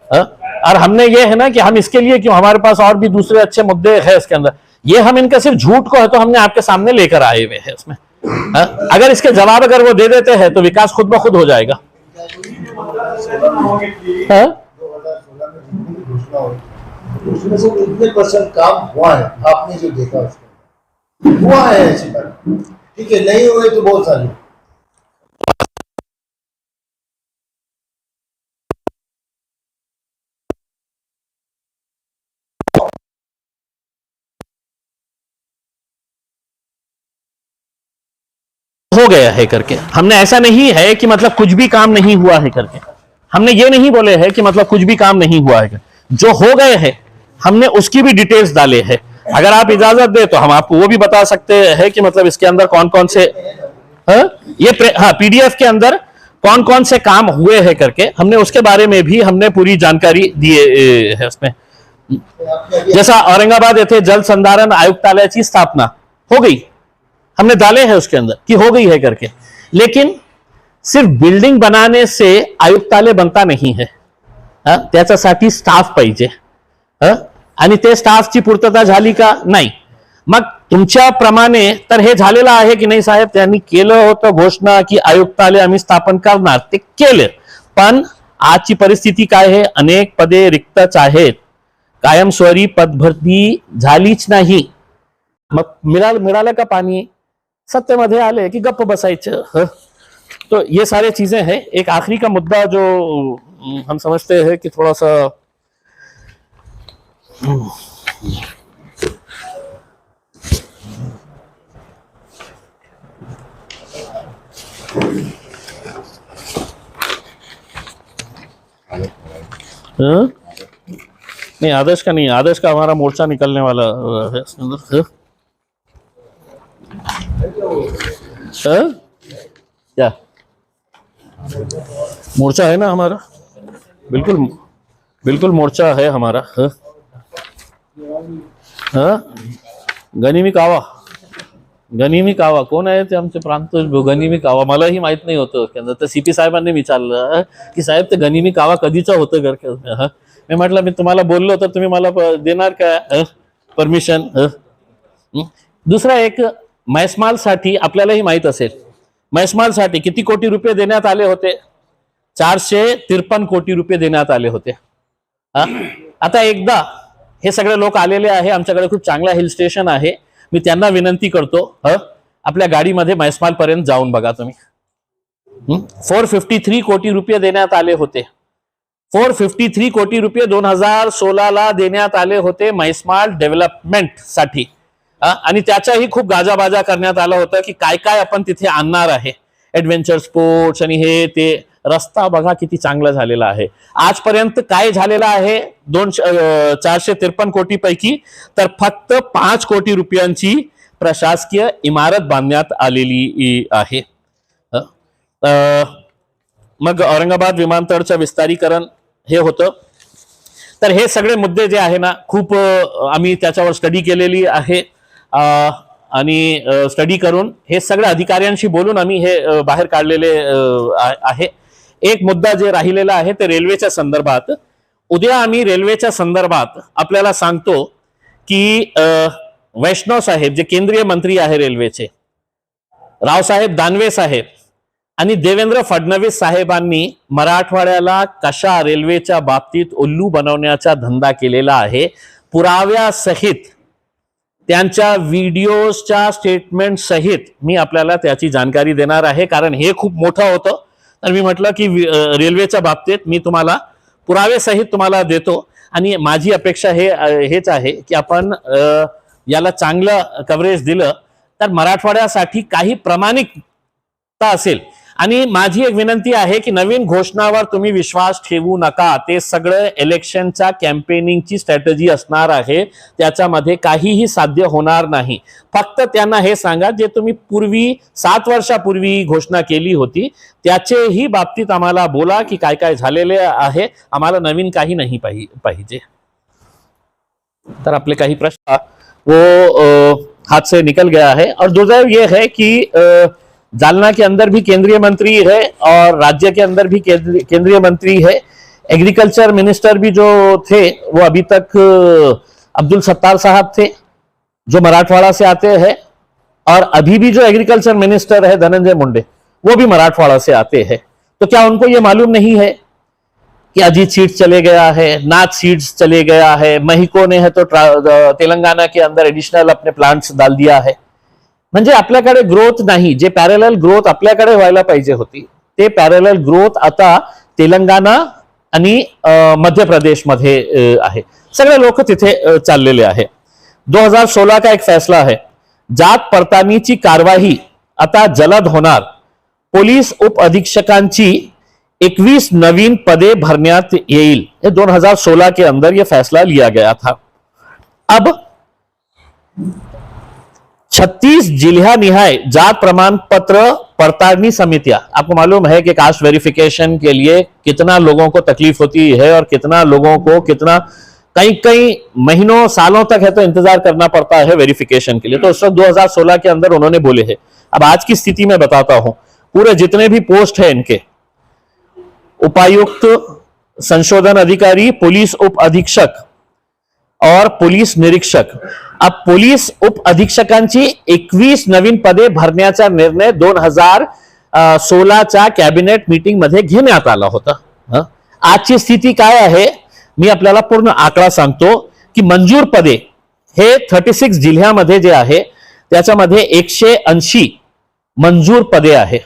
और हमने ये है ना कि हम इसके लिए क्यों, हमारे पास और भी दूसरे अच्छे मुद्दे हैं इसके अंदर. ये हम इनका सिर्फ झूठ को है तो हमने आपके सामने लेकर आए हुए हैं उसमें। अगर इसके जवाब अगर वो दे देते हैं तो विकास खुद ब खुद हो जाएगा। उसमें से कितने % काम हुआ है आपने जो देखा उसमें हुआ है ऐसी बात, ठीक है, नहीं हुए तो बहुत सारे। हो गया है करके हमने ऐसा नहीं है कि मतलब कुछ भी काम नहीं हुआ है करके हमने ये नहीं बोले हैं कि मतलब कुछ भी काम नहीं हुआ है। जो हो गए हैं हमने उसकी भी डिटेल्स डाले हैं। अगर आप इजाजत दे तो हम आपको वो भी बता सकते हैं कि मतलब इसके अंदर कौन कौन से पीडीएफ के अंदर कौन कौन से काम हुए हैं करके हमने उसके बारे में भी हमने पूरी जानकारी दिए है उसमें। जैसा औरंगाबाद येथे जल संधारण आयुक्तालयाची स्थापना हो गई, हमने डाले हैं उसके अंदर कि हो गई है करके। लेकिन सिर्फ बिल्डिंग बनाने से आयुक्तालय बनता नाही है, त्याच्यासाठी स्टाफ पाहिजे आणि ते स्टाफची पूर्तता झाली का नाही। मग तुमच्याप्रमाणे तर हे झालेलं आहे की नाही साहेब, त्यांनी केलं होतं घोषणा की आयुक्तालय आम्ही स्थापन करणार, ते केलं, पण आजची परिस्थिती काय आहे, अनेक पदे रिक्तच आहेत, कायमस्वरूपी पदभरती झालीच नाही। मग मिळालं का पाणी, सत्तेमध्ये आले की गप्प बसायचं। तो ये सारे चीजें हैं। एक आखिरी का मुद्दा जो हम समझते हैं कि थोड़ा सा नहीं, आदेश का नहीं, आदेश का हमारा मोर्चा निकलने वाला है इसके अंदर। क्या मोर्चा है ना हमारा, बिल्कुल बिल्कुल मोर्चा है हमारा। गनिमी कावा कोण आहे ते आमचे प्रांत गनिमी कावा, मलाही माहित नाही होतं त्यानंतर तर सीपी साहेबांनी विचारलं की साहेब ते गनिमी कावा कधीचं होतं घर। मी म्हटलं मी तुम्हाला बोललो तर तुम्ही मला देणार का परमिशन। दुसरा एक मैस्माल साठी आपल्यालाही माहित असेल, मैस्माल साठी किती कोटी रुपये देण्यात आले होते, 453 कोटी रुपये देण्यात आले होते। आता एकदा हे सगळे लोक आलेले आहे, आमच्याकडे खूप चांगला हिल स्टेशन आहे, मी त्यांना विनंती करतो आपल्या गाडीमध्ये मैस्माल पर्यंत जाऊन बघा तुम्ही। 453 कोटी रुपये देण्यात आले होते, 453 कोटी रुपये 2016 ला देण्यात आले होते मैस्माल डेव्हलपमेंट साठी। आणि त्याचाही खूप गाजाबाजा करण्यात आला होता की काय काय आपण तिथे आणणार आहे, ऍडव्हेंचर स्पोर्ट्स आणि हे ते। रस्ता बघा किती चांगला झालेला आहे। आजपर्यंत काय झालेला आहे 453 कोटी पैकी तर फक्त 5 कोटी रुपयांची प्रशासकीय इमारत बांधण्यात आलेली आहे। मग औरंगाबाद विमानतळचं विस्तारीकरण हे होतं। तर हे सगळे मुद्दे जे आहे ना खूप आम्ही त्याच्यावर स्टडी केलेली आहे आणि स्टडी करून हे सगळे अधिकाऱ्यांशी बोलून आम्ही हे बाहेर काढलेले आहे। एक मुद्दा जे राहिलेला आहे ते रेल्वेच्या संदर्भात। उद्या आम्ही रेल्वेच्या संदर्भात आपल्याला सांगतो की वैष्णव साहेब जे केंद्रीय मंत्री आहे रेल्वेचे, रावसाहेब दानवे साहेब आणि देवेंद्र फडणवीस साहेबांनी मराठवाड्याला कशा रेल्वेच्या बाबतीत उल्लू बनवण्याचा धंदा केलेला आहे, पुराव्यासहित त्यांच्या व्हिडिओच्या स्टेटमेंट सहित मी आपल्याला त्याची जानकारी देणार आहे। कारण हे खूप मोठं होतं, तर मी म्हटलं की रेल्वेच्या बाबतीत मी तुम्हाला पुरावे सहित तुम्हाला देतो आणि माझी अपेक्षा हेच आहे की आपण याला चांगलं कव्हरेज दिलं तर मराठवाड्यासाठी काही प्रामाणिकता असेल। आणि माझी एक विनंती आहे की नवीन घोषणावर तुम्ही विश्वास ठेवू नका, ते सगळं इलेक्शनच्या कॅम्पेनिंगची स्ट्रॅटेजी असणार आहे, त्याच्यामध्ये काहीही साध्य होणार नाही। फक्त त्यांना हे सांगा जे तुम्ही पूर्वी 7 वर्षापूर्वी घोषणा केली होती त्याचेही बाबतीत आम्हाला बोला की काय काय झालेले आहे, आम्हाला नवीन काही नाही पाहिजे। तर आपले काही प्रश्न वो हाथ से निकल गया है। और दूसरा ये है कि जालना के अंदर भी केंद्रीय मंत्री है और राज्य के अंदर भी केंद्रीय मंत्री है। एग्रीकल्चर मिनिस्टर भी जो थे वो अभी तक अब्दुल सत्तार साहब थे, जो मराठवाड़ा से आते हैं, और अभी भी जो एग्रीकल्चर मिनिस्टर है धनंजय मुंडे, वो भी मराठवाड़ा से आते हैं। तो क्या उनको ये मालूम नहीं है कि अजीत सीड्स चले गया है, नाथ सीड्स चले गया है, महिको ने है तो तेलंगाना के अंदर एडिशनल अपने प्लांट्स डाल दिया है। म्हणजे आपल्याकडे ग्रोथ नाही, जे पॅरलल ग्रोथ आपल्याकडे व्हायला पाहिजे होती, ते पॅरलल ग्रोथ आता तेलंगाना आणि मध्य प्रदेशमध्ये आहे। सगळे लोक तिथे चाललेले आहे। 2016 का एक फैसला है, जात पडताळणीची कारवाई आता जलद होणार, पोलीस उप अधीक्षकांची 21 नवीन पदे भरण्यात येईल। ये 2016 के अंदर ये फैसला लिया गया था। अब 36 जिला निहाय जात प्रमाण पत्र पड़तालनी समितियां, आपको मालूम है कि कास्ट वेरिफिकेशन के लिए कितना लोगों को तकलीफ होती है और कितना लोगों को कितना कई महीनों सालों तक है तो इंतजार करना पड़ता है वेरिफिकेशन के लिए। तो उस वक्त 2016 के अंदर उन्होंने बोले हैं। अब आज की स्थिति में बताता हूं, पूरे जितने भी पोस्ट है इनके, उपायुक्त, संशोधन अधिकारी, पुलिस उप अधीक्षक और पुलिस निरीक्षक, अब पुलिस उप अधीक्षकांची 21 नवीन पदे भरण्याचा निर्णय 2016च्या कॅबिनेट मीटिंग मध्ये घेण्यात आला होता। आजची स्थिती काय आहे मी आपल्याला पूर्ण आकडा सांगतो की मंजूर पदे हे 36 जिल्ह्यामध्ये जे आहे त्याच्यामध्ये 180 मंजूर पदे आहे,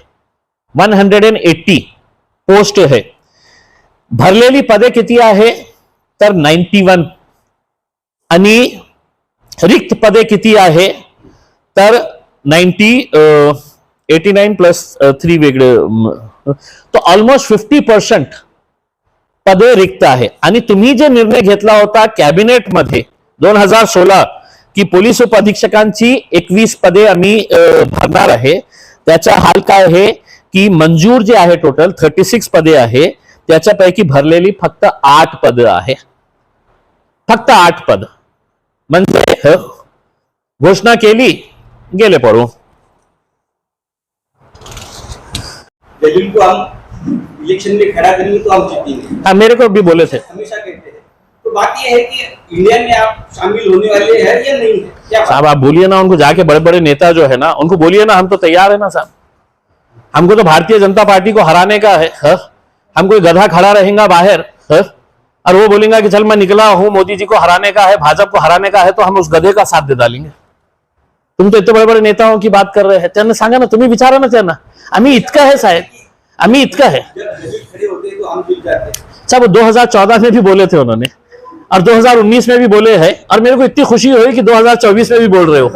180 पोस्ट है। भरलेली पदे किती आहे तर 91, आणि रिक्त पदे किती आहे तर 89 प्लस 3 वेगळे, तो ऑलमोस्ट 50% पदे रिक्त आहे। आणि तुम्ही जे निर्णय घेतला होता कॅबिनेट मध्ये 2016 की पोलीस उप अधीक्षकांची 21 पदे आम्ही भरणार आहे, त्याचा हाल काय आहे की मंजूर जे आहे टोटल 36 पदे आहे, त्याच्यापैकी भरलेली फक्त 8 पद आहे, फक्त 8 पद। म्हणजे घोषणा केली, गेले पळून। दलील को हम इलेक्शन में खड़ा करेंगे तो हम जीतेंगे, हाँ मेरे को भी बोले थे, हमेशा कहते हैं। तो बात यह है कि इंडिया में आप शामिल होने वाले हैं या नहीं है, क्या साहब आप बोलिए ना उनको, जाके बड़े बड़े नेता जो है ना उनको बोलिए ना, हम तो तैयार है ना साहब। हमको तो भारतीय जनता पार्टी को हराने का है। हम कोई गधा खड़ा रहेगा बाहर और वो बोलेगा कि चल मैं निकला हूं मोदी जी को हराने का है, भाजपा को हराने का है, तो हम उस गधे का साथ दे डालेंगे। तुम तो इतने बड़े बड़े नेताओं की बात कर रहे हैं, त्यांना सांगा ना, तुम्ही विचारा ना त्यांना, आम्ही इतका है साहेब, आम्ही इतका है। जब दलील खड़े होते हैं तो हम जीत जाते हैं। साहब 2014 में भी बोले थे उन्होंने, और 2019 में भी बोले हैं, और मेरे को इतनी खुशी हुई कि 2024 में भी बोल रहे हो।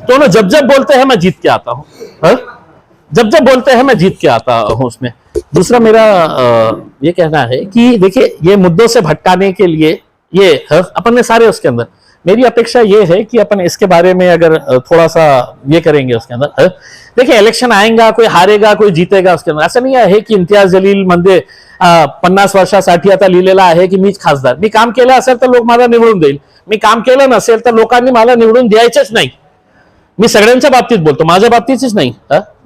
तो ना जब जब बोलते हैं मैं जीत के आता हूँ, जब जब बोलते हैं मैं जीत के आता हूं उसमें। दूसरा मेरा ये कहना है कि देखिए ये मुद्दों से भटकाने के लिए ये अपन ने सारे उसके अंदर, मेरी अपेक्षा ये है कि अपन इसके बारे में अगर थोड़ा सा ये करेंगे उसके अंदर। देखिए इलेक्शन आएगा, कोई हारेगा कोई जीतेगा, उसके अंदर असं नाही आहे की इम्तियाज जलील मध्ये 50 वर्षासाठी आता लिहिलेला आहे की मीच खासदार, मी काम केलं असेल तर लोक मला निवडून देईल, मी काम केलं नसेल तर लोकांनी मला निवडून द्यायचेच नाही। मैं सगळ्यांच्या बाबतीत बोलतो, माझ्या बाबतीतच नहीं।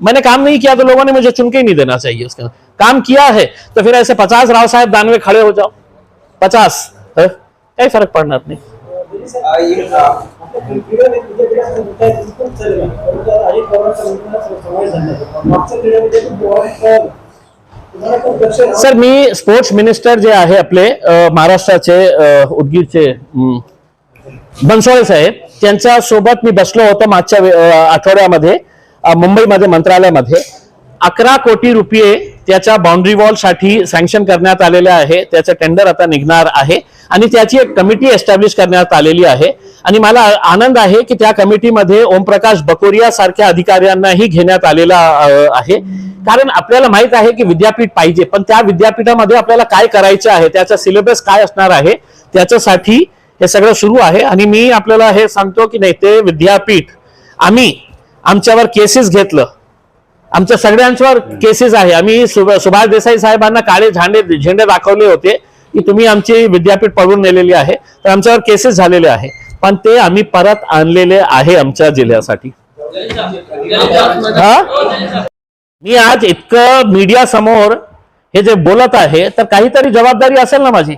मैंने काम नहीं किया तो लोगों ने मुझे चुन के ही नहीं देना चाहिए। उसके काम किया है तो फिर ऐसे 50 राव साहेब दानवे खड़े हो जाओ, 50 काही फरक पड़णार नहीं। सर मी स्पोर्ट्स मिनिस्टर जे आहे आपले महाराष्ट्राचे उदगीरचे बनसोडे साहेब, त्यांच्या सोबत मी बसलो होतो मागच्या आठवड्यामध्ये मुंबईमध्ये मंत्रालयामध्ये। 11 कोटी रुपये त्याच्या बाउंड्री वॉल साठी सँक्शन करण्यात आलेले आहे, त्याचं टेंडर आता निघणार आहे आणि त्याची एक कमिटी एस्टॅब्लिश करण्यात आलेली आहे। आणि मला आनंद आहे की त्या कमिटीमध्ये ओमप्रकाश बकोरिया सारख्या अधिकाऱ्यांनाही घेण्यात आलेला आहे, कारण आपल्याला माहित आहे की विद्यापीठ पाहिजे, पण त्या विद्यापीठामध्ये आपल्याला काय करायचं आहे, त्याचा सिलेबस काय असणार आहे, त्याच्यासाठी हे सगळं सुरू आहे। आणि मी आपल्याला हे सांगतो की नाही, ते विद्यापीठ आम्ही आमच्यावर केसेस घेतलं, आमच्या सगळ्यांच्यावर केसेस आहे। आम्ही सुभाष देसाई साहेबांना काळे झेंडे दाखवले होते की तुम्ही आमची विद्यापीठ पळवून नेलेली आहे, तर आमच्यावर केसेस झालेले आहे, पण ते आम्ही परत आणलेले आहे आमच्या जिल्ह्यासाठी। मी आज इतकं मीडिया समोर हे जे बोलत आहे तर काहीतरी जबाबदारी असेल ना माझी,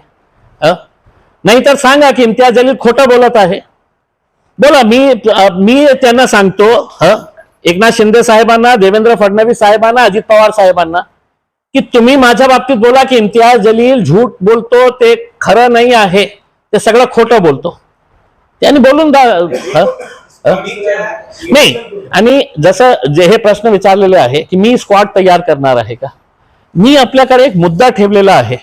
नाही तर सांगा की इम्तियाज जलील खोटं बोलत आहे। बोला मी त्यांना सांगतो, एकनाथ शिंदे साहेबांना, देवेंद्र फडणवीस साहेबांना, अजित पवार साहेबांना, की तुम्ही माझ्या बाबतीत बोला की इम्तियाज जलील झूठ बोलतो, ते खरं नाही आहे, ते सगळं खोटं बोलतो, त्यांनी बोलून नाही. आणि जसं जे हे प्रश्न विचारलेले आहे की मी स्क्वॉड तयार करणार आहे का, मी आपल्याकडे एक मुद्दा ठेवलेला आहे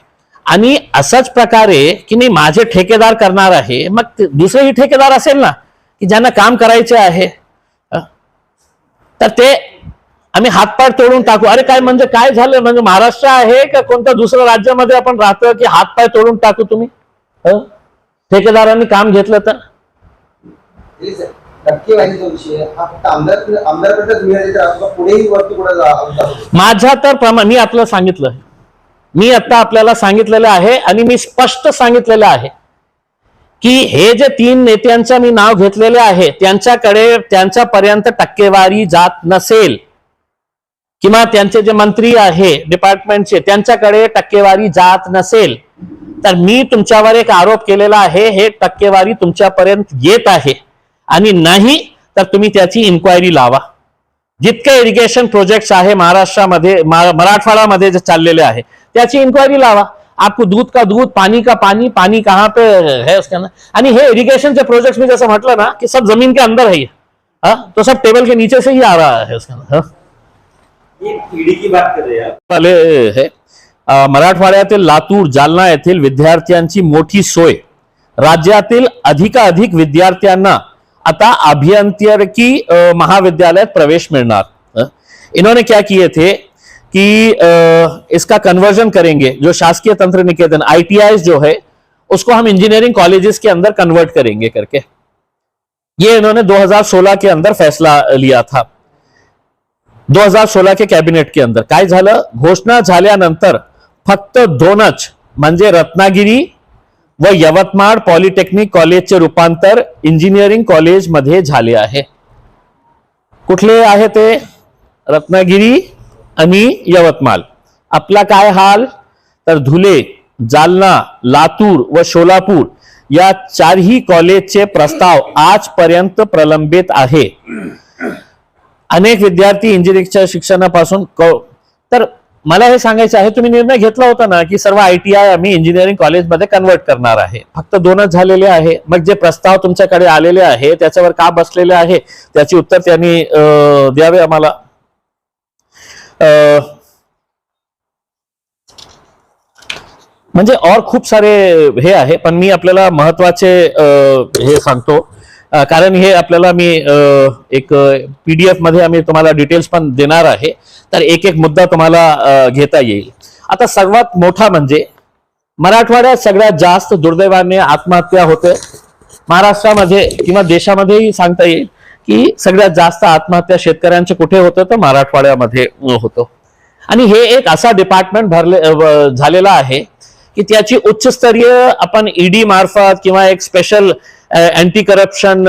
आणि असाच प्रकारे की नाही माझे ठेकेदार करणार आहे, मग दुसरेही ठेकेदार असेल ना की ज्यांना काम करायचे आहे, तर ते आम्ही हातपाय तोडून टाकू. अरे काय म्हणजे काय झालं, म्हणजे महाराष्ट्र आहे का कोणत्या दुसऱ्या राज्यामध्ये आपण राहतो की हातपाय तोडून टाकू तुम्ही ठेकेदारांनी काम घेतलं तर. टक्केवारीचा विषय हा फक्त आमदारकडे मिळाले पुढेही वरती पुढे माझ्या तर मी आपलं सांगितलं, मी आता आपल्याला सांगितलेलं आहे आणि मी स्पष्ट सांगितलेलं आहे की हे जे 3 नेत्यांचं मी नाव घेतलेले आहे त्यांच्यापर्यंत टक्केवारी जात नसेल किंवा त्यांचे जे मंत्री आहे डिपार्टमेंटचे त्यांच्याकडे टक्केवारी जात नसेल तर मी तुमच्यावर एक आरोप केलेला आहे, हे टक्केवारी तुमच्यापर्यंत येत आहे आणि नाही तर तुम्ही त्याची इन्क्वायरी लावा. जितके इरिगेशन प्रोजेक्ट्स आहे महाराष्ट्रामध्ये, मराठवाड्यामध्ये जे चाललेले आहे त्याची इन्क्वायरी लावा. आपको दूध का दूध, पानी का पानी, पानी कहाँ पे है उसके अंदर. आणि हे इरिगेशन के प्रोजेक्ट्स में जैसे म्हटलं ना कि सब जमीन के अंदर है, तो सब टेबल के नीचे से ही आ रहा है उसके अंदर. ये ईडी की बात कर रहे हैं आप. वाले है मराठवाड्यातील लातूर, जालना येथील विद्यार्थ्यांची मोठी सोय. राज्यातील अधिकाधिक विद्यार्थ्यांना आता अभियांत्रिकी महाविद्यालयात प्रवेश मिळणार. इन्होंने क्या किए थे कि इसका कन्वर्जन करेंगे, जो शासकीय तंत्र निकेतन ITI जो है उसको हम इंजीनियरिंग कॉलेजेस के अंदर कन्वर्ट करेंगे करके, ये इन्होंने 2016 के अंदर फैसला लिया था. 2016 के कॅबिनेट के अंदर काय झालं, घोषणा झाल्यानंतर फक्त 2च म्हणजे रत्नागिरी व यवतमाळ पॉलिटेक्निक कॉलेजचे रूपांतर इंजिनिअरिंग कॉलेज मध्ये झाले आहे. कुठले आहे ते, रत्नागिरी आणि यवतमाळ. आपला काय हाल, तर धुले, जालना, लातूर व सोलापूर या 4ही कॉलेजचे प्रस्ताव आजपर्यंत प्रलंबित आहे. अनेक विद्यार्थी इंजिनिअरिंगच्या शिक्षणापासून तर मला हे सांगायचं आहे, तुम्ही निर्णय घेतला होता ना की सर्व ITI आम्ही इंजिनिअरिंग कॉलेजमध्ये कन्वर्ट करणार आहे, फक्त 2च झालेले आहे. मग जे प्रस्ताव तुमच्याकडे आलेले आहे त्याच्यावर का बसलेले आहे त्याची उत्तर त्यांनी द्यावे आम्हाला. म्हणजे और खूप सारे हे आहे, पण मी आपल्याला महत्वाचे हे सांगतो कारण हे आपल्याला मी एक PDF मध्ये आम्ही तुम्हाला डिटेल्स पण देणार आहे, तर एक एक मुद्दा तुम्हाला घेता येईल. आता सर्वात मोठा म्हणजे मराठवाड्यात सगळ्यात जास्त दुर्दैवाने आत्महत्या होते. महाराष्ट्रामध्ये किंवा देशामध्येही सांगता येईल की सगळ्यात जास्त आत्महत्या शेतकऱ्यांचे कुठे होतं, तर मराठवाड्यामध्ये होतो. आणि हे एक असा डिपार्टमेंट झालेला आहे की त्याची उच्चस्तरीय आपण ED मार्फत किंवा एक स्पेशल अँटी करप्शन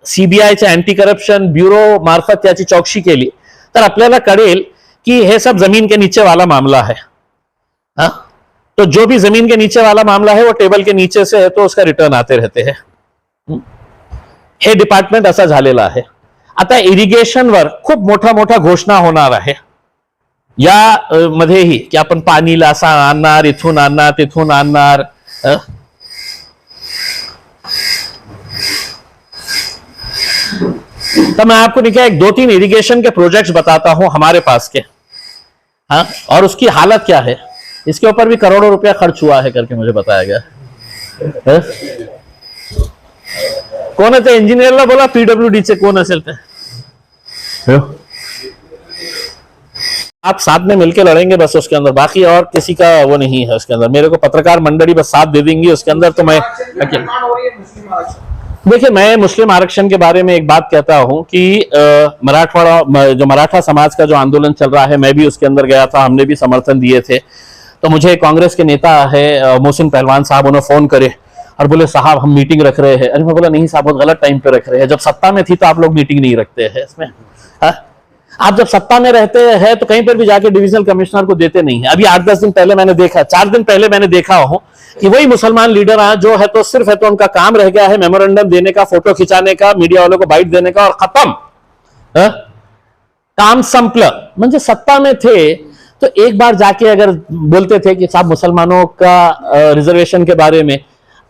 CBIच्या अँटी करप्शन ब्युरो मार्फत त्याची चौकशी केली तर आपल्याला कळेल कि हे सब जमीन के नीचे वाला मामला है. तो जो भी जमीन के नीचे वाला मामला है वो टेबल के नीचे से है, तो उसका रिटर्न आते रहते हैं. हे डिपार्टमेंट असा झालेला आहे. आता इरिगेशनवर खूप मोठा मोठा घोषणा होणार आहे या मध्येही की आपण पाणी लासा आणणार, इथून आणणार, तिथून आणणार. तो मैं आपको देखिए एक 2-3 इरिगेशन के प्रोजेक्ट्स बताता हूं हमारे पास के, हाँ, और उसकी हालत क्या है. इसके ऊपर भी करोड़ों रुपया खर्च हुआ है करके मुझे बताया गया. कोण आहे ते इंजिनियरला बोला, PWD चे कोण असेल ते. आप साथ में मिलकर लड़ेंगे बस उसके अंदर, बाकी और किसी का वो नहीं है उसके अंदर. मेरे को पत्रकार मंडली बस साथ दे देंगी उसके अंदर, तो मैं देखिए मैं मुस्लिम आरक्षण के बारे में एक बात कहता हूं कि मराठवाड़ा जो मराठा समाज का जो आंदोलन चल रहा है, मैं भी उसके अंदर गया था, हमने भी समर्थन दिए थे. तो मुझे कांग्रेस के नेता है मोहसिन पहलवान साहब, उन्होंने फोन करे और बोले साहब हम मीटिंग रख रहे हैं. अरे मैं बोला नहीं साहब बहुत गलत टाइम पे रख रहे हैं, जब सत्ता में थी तो आप लोग मीटिंग नहीं रखते हैं इसमें. आप जब सत्ता में रहते हैं तो कहीं पर भी जाके डिविजनल कमिश्नर को देते नहीं है। अभी 8-10 दिन पहले मैंने देखा, 4 दिन पहले मैंने देखा हूं कि वही मुसलमान लीडर जो है तो सिर्फ है तो उनका काम रह गया है मेमोरेंडम देने का, फोटो खिंचाने का, मीडिया वालों को बाइट देने का और खत्म, काम संपलं। म्हणजे सत्ता में थे तो एक बार जाके अगर बोलते थे कि साहब मुसलमानों का रिजर्वेशन के बारे में,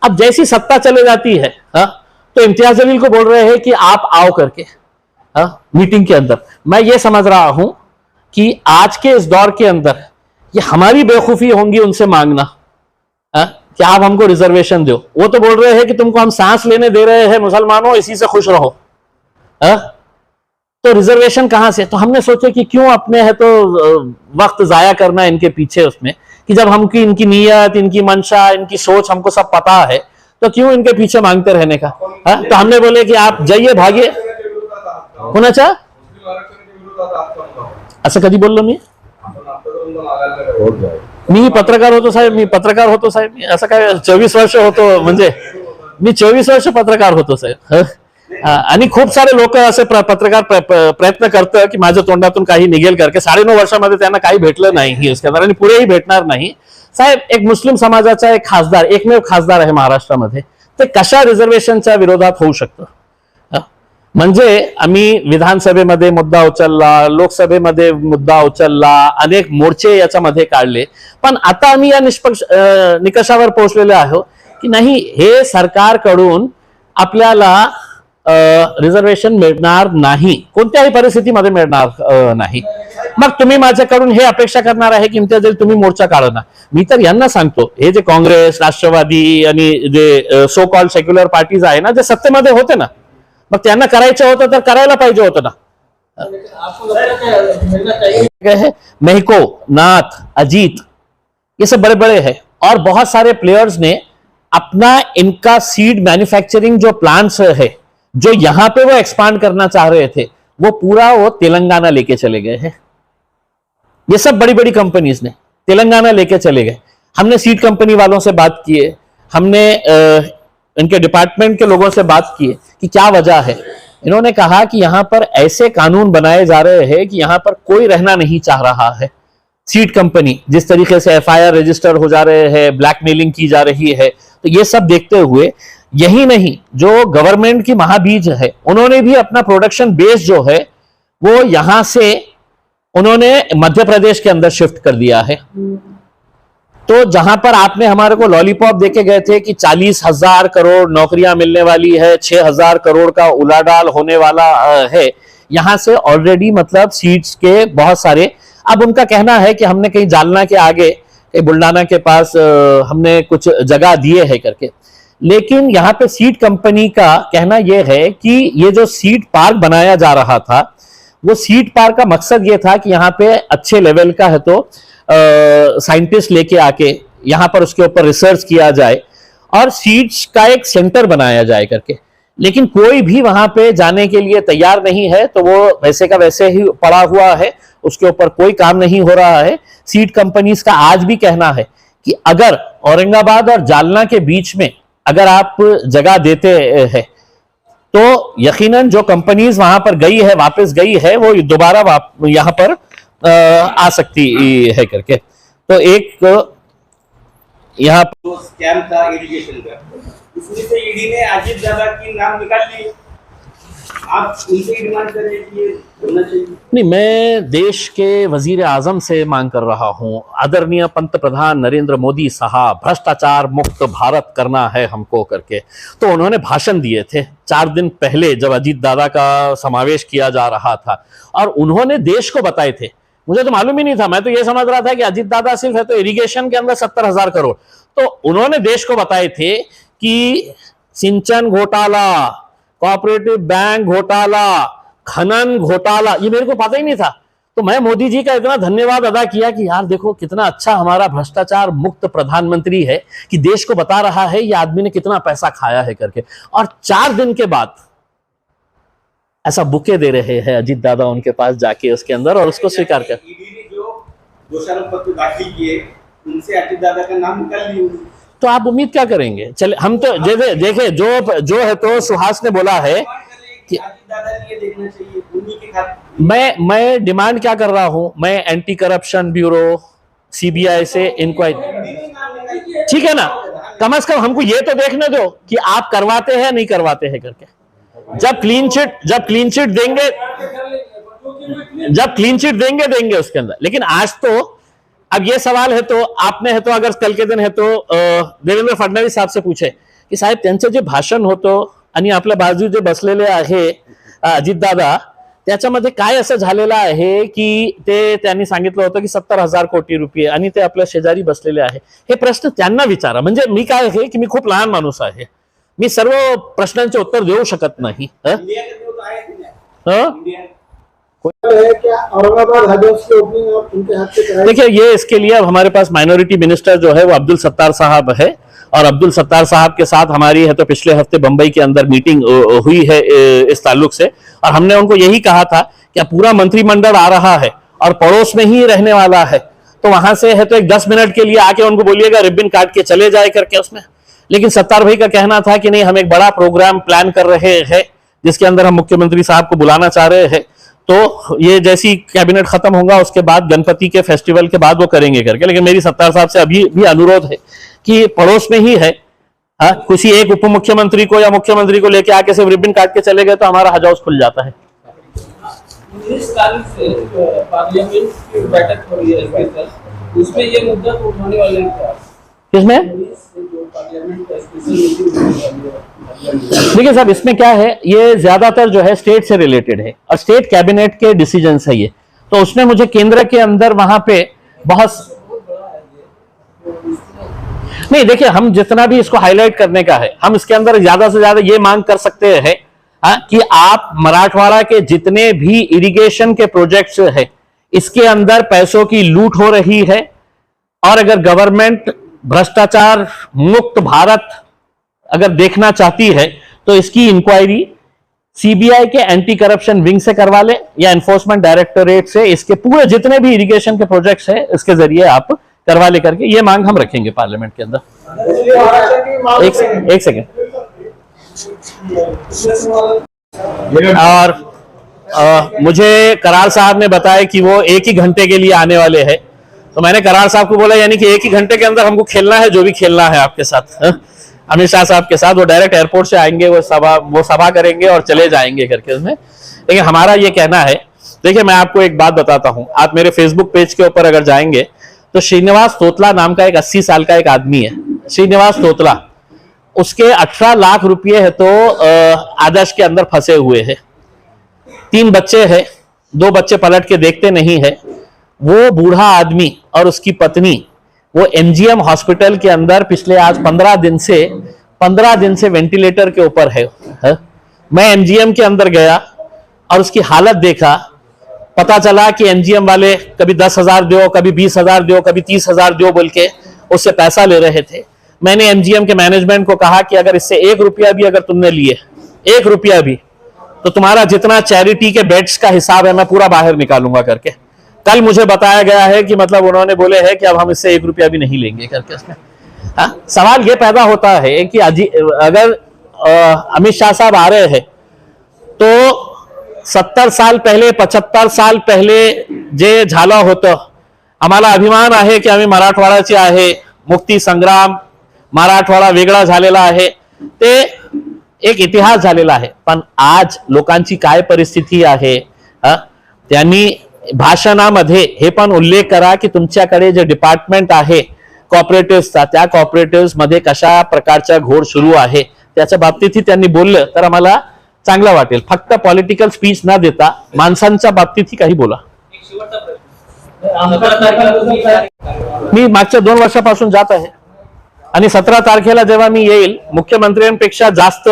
अब जैसी सत्ता चले जाती है तो इम्तियाज जलील को बोल रहे हैं कि आप आओ करके मीटिंग के अंदर। मैं ये समझ रहा हूं कि आज के इस दौर के अंदर ये हमारी बेवकूफी होंगी उनसे मांगना कि आप हमको रिजर्वेशन दो। वो तो बोल रहे हैं कि तुमको हम सांस लेने दे रहे हैं मुसलमानों, इसी से खुश रहो। तो रिजर्वेशन कहां से? तो हमने सोचा कि क्यों अपने है तो वक्त जाया करना इनके पीछे उसमें, कि जब हमकी इनकी नीयत, इनकी मंशा, इनकी सोच हमको सब पता है तो क्यों इनके पीछे मांगते रहने का। तो हमने बोले कि आप जाइए, भागिए। कोणाच्या असं कधी बोललो मी पत्रकार होतो साहेब, मी पत्रकार होतो साहेब, मी असं काय 24 वर्ष होतो, म्हणजे मी 24 वर्ष पत्रकार होतो साहेब। आणि खूप सारे लोक असे पत्रकार प्रयत्न करतात की माझ्या तोंडातून काही निघेल करके। 9.5 वर्षामध्ये त्यांना काही भेटलं नाही उसके अंदर आणि पुढेही भेटणार नाही साहेब। एक मुस्लिम समाजाचा एक खासदार, एकमेव खासदार आहे महाराष्ट्रामध्ये, ते कशा रिझर्वेशनच्या विरोधात होऊ शकतं? म्हणजे आम्ही विधानसभेमध्ये मुद्दा उचलला, लोकसभेमध्ये मुद्दा उचलला, अनेक मोर्चे याच्यामध्ये काढले, पण आता आम्ही या निकषावर पोहोचलेले आहोत की नाही, हे सरकारकडून आपल्याला रिझर्वेशन मिळणार नाही, कोणत्याही परिस्थितीमध्ये मिळणार नाही। मग तुम्ही माझ्याकडून हे अपेक्षा करणार आहे की इम्तियाज जलील तुम्ही मोर्चा काढा ना। मी तर यांना सांगतो, हे जे काँग्रेस, राष्ट्रवादी आणि जे सो कॉल्ड सेक्युलर पार्टीज आहे ना, जे सत्तेमध्ये होते ना, मग त्यांना करायचं होतं तर करायला पाहिजे होतं ना। महको, नाथ, अजीत, ये सब बड़े बड़े हैं और बहुत सारे प्लेयर्स ने अपना इनका सीड मैन्युफैक्चरिंग जो प्लांट्स है, जो यहां पे वो एक्सपांड करना चाह रहे थे, वो पूरा वो तेलंगाना लेके चले गए हैं। ये सब बड़ी बड़ी कंपनीज ने तेलंगाना लेके चले गए। हमने सीड कंपनी वालों से बात किए, हमने इनके डिपार्टमेंट के लोगों से बात की कि क्या वजह है। इन्होंने कहा कि यहां पर ऐसे कानून बनाए जा रहे हैं कि यहां पर कोई रहना नहीं चाह रहा है। सीड कंपनी जिस तरीके से एफआईआर रजिस्टर हो जा रहे हैं, ब्लैकमेलिंग की जा रही है, तो ये सब देखते हुए, यही नहीं जो गवर्नमेंट की महाबीज है, उन्होंने भी अपना प्रोडक्शन बेस जो है वो यहां से उन्होंने मध्य प्रदेश के अंदर शिफ्ट कर दिया है। तो जहां पर आपने हमारे को लॉलीपॉप देके गए थे कि 40,000 करोड़ नौकरियां मिलने वाली है, 6,000 करोड़ का उलाढाल होने वाला है, यहां से ऑलरेडी मतलब सीट्स के बहुत सारे, अब उनका कहना है कि हमने कहीं जालना के आगे, कहीं बुल्डाना के पास हमने कुछ जगह दिए है करके। लेकिन यहाँ पे सीड कंपनी का कहना यह है कि ये जो सीड पार्क बनाया जा रहा था, वो सीड पार्क का मकसद ये था कि यहाँ पे अच्छे लेवल का है तो साइंटिस्ट लेके आके यहाँ पर उसके ऊपर रिसर्च किया जाए और सीड्स का एक सेंटर बनाया जाए करके। लेकिन कोई भी वहां पे जाने के लिए तैयार नहीं है, तो वो वैसे का वैसे ही पड़ा हुआ है, उसके ऊपर कोई काम नहीं हो रहा है। सीड कंपनीज का आज भी कहना है कि अगर औरंगाबाद और जालना के बीच में अगर आप जगह देते हैं तो यकीनन जो कंपनीज वहां पर गई है, वापस गई है, वो दोबारा यहां पर आ सकती है करके। तो एक यहाँ जो स्कैम था इरिगेशन का, उसमें से ईडी ने अजीत दादा की नाम निकाल ली। आप उनसे डिमांड कर रहे हैं कि ये होना चाहिए? नहीं, मैं देश के वजीर आजम से मांग कर रहा हूं, आदरणीय पंतप्रधान नरेंद्र मोदी साहब, भ्रष्टाचार मुक्त भारत करना है हमको करके। तो उन्होंने भाषण दिए थे 4 दिन पहले जब अजीत दादा का समावेश किया जा रहा था, और उन्होंने देश को बताए थे। मुझे तो मालूम ही नहीं था, मैं तो ये समझ रहा था कि अजीत दादा सिर्फ है तो इरिगेशन के अंदर 70,000 करोड़। तो उन्होंने देश को बताए थे कि सिंचन घोटाला, कोऑपरेटिव बैंक घोटाला, खनन घोटाला, ये मेरे को पता ही नहीं था। तो मैं मोदी जी का इतना धन्यवाद अदा किया कि यार देखो कितना अच्छा हमारा भ्रष्टाचार मुक्त प्रधानमंत्री है कि देश को बता रहा है ये आदमी ने कितना पैसा खाया है करके। और 4 दिन के बाद ऐसा बुके दे रहे हैं अजीत दादा उनके पास जाके उसके अंदर, और उसको स्वीकार कर। ईडी ने जो दोषारोप पत्र दाखिल किए, उनसे अजीत दादा का नाम निकाल लिया। तो आप उम्मीद क्या करेंगे? चले, हम तो देखे जो है तो सुहास ने बोला है कि अजीत दादा ने ये देखना चाहिए, भूमि के खाते मैं डिमांड क्या कर रहा हूं, मैं एंटी करप्शन ब्यूरो सीबीआई से इंक्वायरी, ठीक है ना, कम से कम हमको ये तो देखने दो कि आप करवाते हैं नहीं करवाते हैं करके। जब क्लीन चिट देंगे उसके अंदर। लेकिन आज तो अब ये सवाल है, तो आपने है तो अगर कल के दिन है तो देवेंद्र फडणवीस साहेब से पूछे की साहेब त्यांचे जे भाषण होतं आणि आपल्या बाजू जे बसलेले आहे अजितदादा, त्याच्यामध्ये काय असं झालेलं आहे की ते त्यांनी सांगितलं होतं की 70,000 कोटी रुपये आणि ते आपल्या शेजारी बसलेले आहे। हे प्रश्न त्यांना विचारा। म्हणजे मी काय आहे की मी खूप लहान माणूस आहे, मी सर्व प्रश्नांचे उत्तर देऊ शकत नाही। औरंगाबाद हज हाउस की ओपनिंग आप उनके हाथ से कराएं। देखिए, ये इसके लिए अब हमारे पास माइनॉरिटी मिनिस्टर जो है वो अब्दुल सत्तार साहब है, और अब्दुल सत्तार साहब के साथ हमारी है तो पिछले हफ्ते बंबई के अंदर मीटिंग हुई है इस ताल्लुक से, और हमने उनको यही कहा था कि पूरा मंत्रिमंडल आ रहा है और पड़ोस में ही रहने वाला है, तो वहां से है तो एक 10 मिनट के लिए आके उनको बोलिएगा रिबन काट के चले जाए करके उसमें। लेकिन सत्तार भाई का कहना था कि नहीं, हम एक बड़ा प्रोग्राम प्लान कर रहे हैं जिसके अंदर हम मुख्यमंत्री साहब को बुलाना चाह रहे हैं, तो ये जैसी कैबिनेट खत्म होगा उसके बाद गणपति के फेस्टिवल के बाद वो करेंगे करके। लेकिन मेरी सत्तार साहब से अभी भी अनुरोध है कि पड़ोस में ही है, किसी एक उप मुख्यमंत्री को या मुख्यमंत्री को लेके आके सिर्फ रिबन काट के चले गए तो हमारा हज हाउस खुल जाता है। इस तारीख से पार्लियामेंट की बैठक हो रही है स्पेशल, उसमें ये मुद्दा तो उठाने वाले हैं। किसमें? देखिए साहब, इसमें क्या है, ये ज्यादातर जो है स्टेट से रिलेटेड है और स्टेट कैबिनेट के डिसीजन है ये, तो उसमें मुझे केंद्र के अंदर वहां पे बहुत नहीं, देखिए हम जितना भी इसको हाईलाइट करने का है, हम इसके अंदर ज्यादा से ज्यादा ये मांग कर सकते हैं कि आप मराठवाड़ा के जितने भी इरिगेशन के प्रोजेक्ट्स है इसके अंदर पैसों की लूट हो रही है, और अगर गवर्नमेंट भ्रष्टाचार मुक्त भारत अगर देखना चाहती है तो इसकी इंक्वायरी सीबीआई के एंटी करप्शन विंग से करवा ले या एनफोर्समेंट डायरेक्टोरेट से, इसके पूरे जितने भी इरिगेशन के प्रोजेक्ट्स है इसके जरिए आप करवा ले करके, ये मांग हम रखेंगे पार्लियामेंट के अंदर। एक सेकेंड। और मुझे करार साहब ने बताया कि वो 1 ही घंटे के लिए आने वाले हैं, तो मैंने करार साहब को बोला यानी कि 1 ही घंटे के अंदर हमको खेलना है जो भी खेलना है आपके साथ, अमित शाह साहब के साथ। वो डायरेक्ट एयरपोर्ट से आएंगे, वो सभा करेंगे और चले जाएंगे करके उसमें। लेकिन हमारा ये कहना है, देखिए मैं आपको एक बात बताता हूं, आप मेरे फेसबुक पेज के ऊपर अगर जाएंगे तो श्रीनिवास तोतला नाम का एक 80 साल का एक आदमी है, श्रीनिवास तोतला, उसके 18 लाख रुपए है तो आदर्श के अंदर फंसे हुए हैं। 3 बच्चे हैं, 2 बच्चे पलट के देखते नहीं है। वो बूढ़ा आदमी और उसकी पत्नी वो एमजीएम हॉस्पिटल के अंदर पिछले आज 15 दिन से वेंटिलेटर के ऊपर है। मैं एमजीएम के अंदर गया और उसकी हालत देखा, पता चला कि एमजीएम वाले कभी 10,000 दो, कभी 20,000 दो, कभी 30,000 दो बोल के उससे पैसा ले रहे थे। मैंने एमजीएम के मैनेजमेंट को कहा कि अगर इससे 1 रुपया भी अगर तुमने लिए, 1 रुपया भी, तो तुम्हारा जितना चैरिटी के बेड्स का हिसाब है मैं पूरा बाहर निकालूंगा करके। कल मुझे बताया गया है कि मतलब उन्होंने बोले हैं कि अब हम इससे 1 रुपया भी नहीं लेंगे करके। सवाल ये पैदा होता है कि अगर अमित शाह साहब आ रहे हैं तो 70 साल पहले 75 साल पहले जे झालं होतं, आम्हाला अभिमान आहे की आम्ही मराठवाड्याचे आहे, मुक्ती संग्राम, मराठवाडा वेगळा झालेला आहे, ते एक इतिहास झालेला आहे। पण आज लोकांची काय परिस्थिती आहे, त्यांनी भाषणामध्ये हे पण उल्लेख करा की तुमच्याकडे जे डिपार्टमेंट आहे कॉपरेटिव्हचा, त्या कॉपरेटिव्ह मध्ये कशा प्रकारचा घोड सुरू आहे त्याच्या बाबतीतही त्यांनी बोललं तर आम्हाला चांगलं वाटेल। फक्त पॉलिटिकल स्पीच न देता माणसांच्या बाबतीतही काही बोला। मी मागच्या 2 वर्षापासून जात आहे आणि 17 तारखेला जेव्हा मी येईल, मुख्यमंत्र्यांपेक्षा जास्त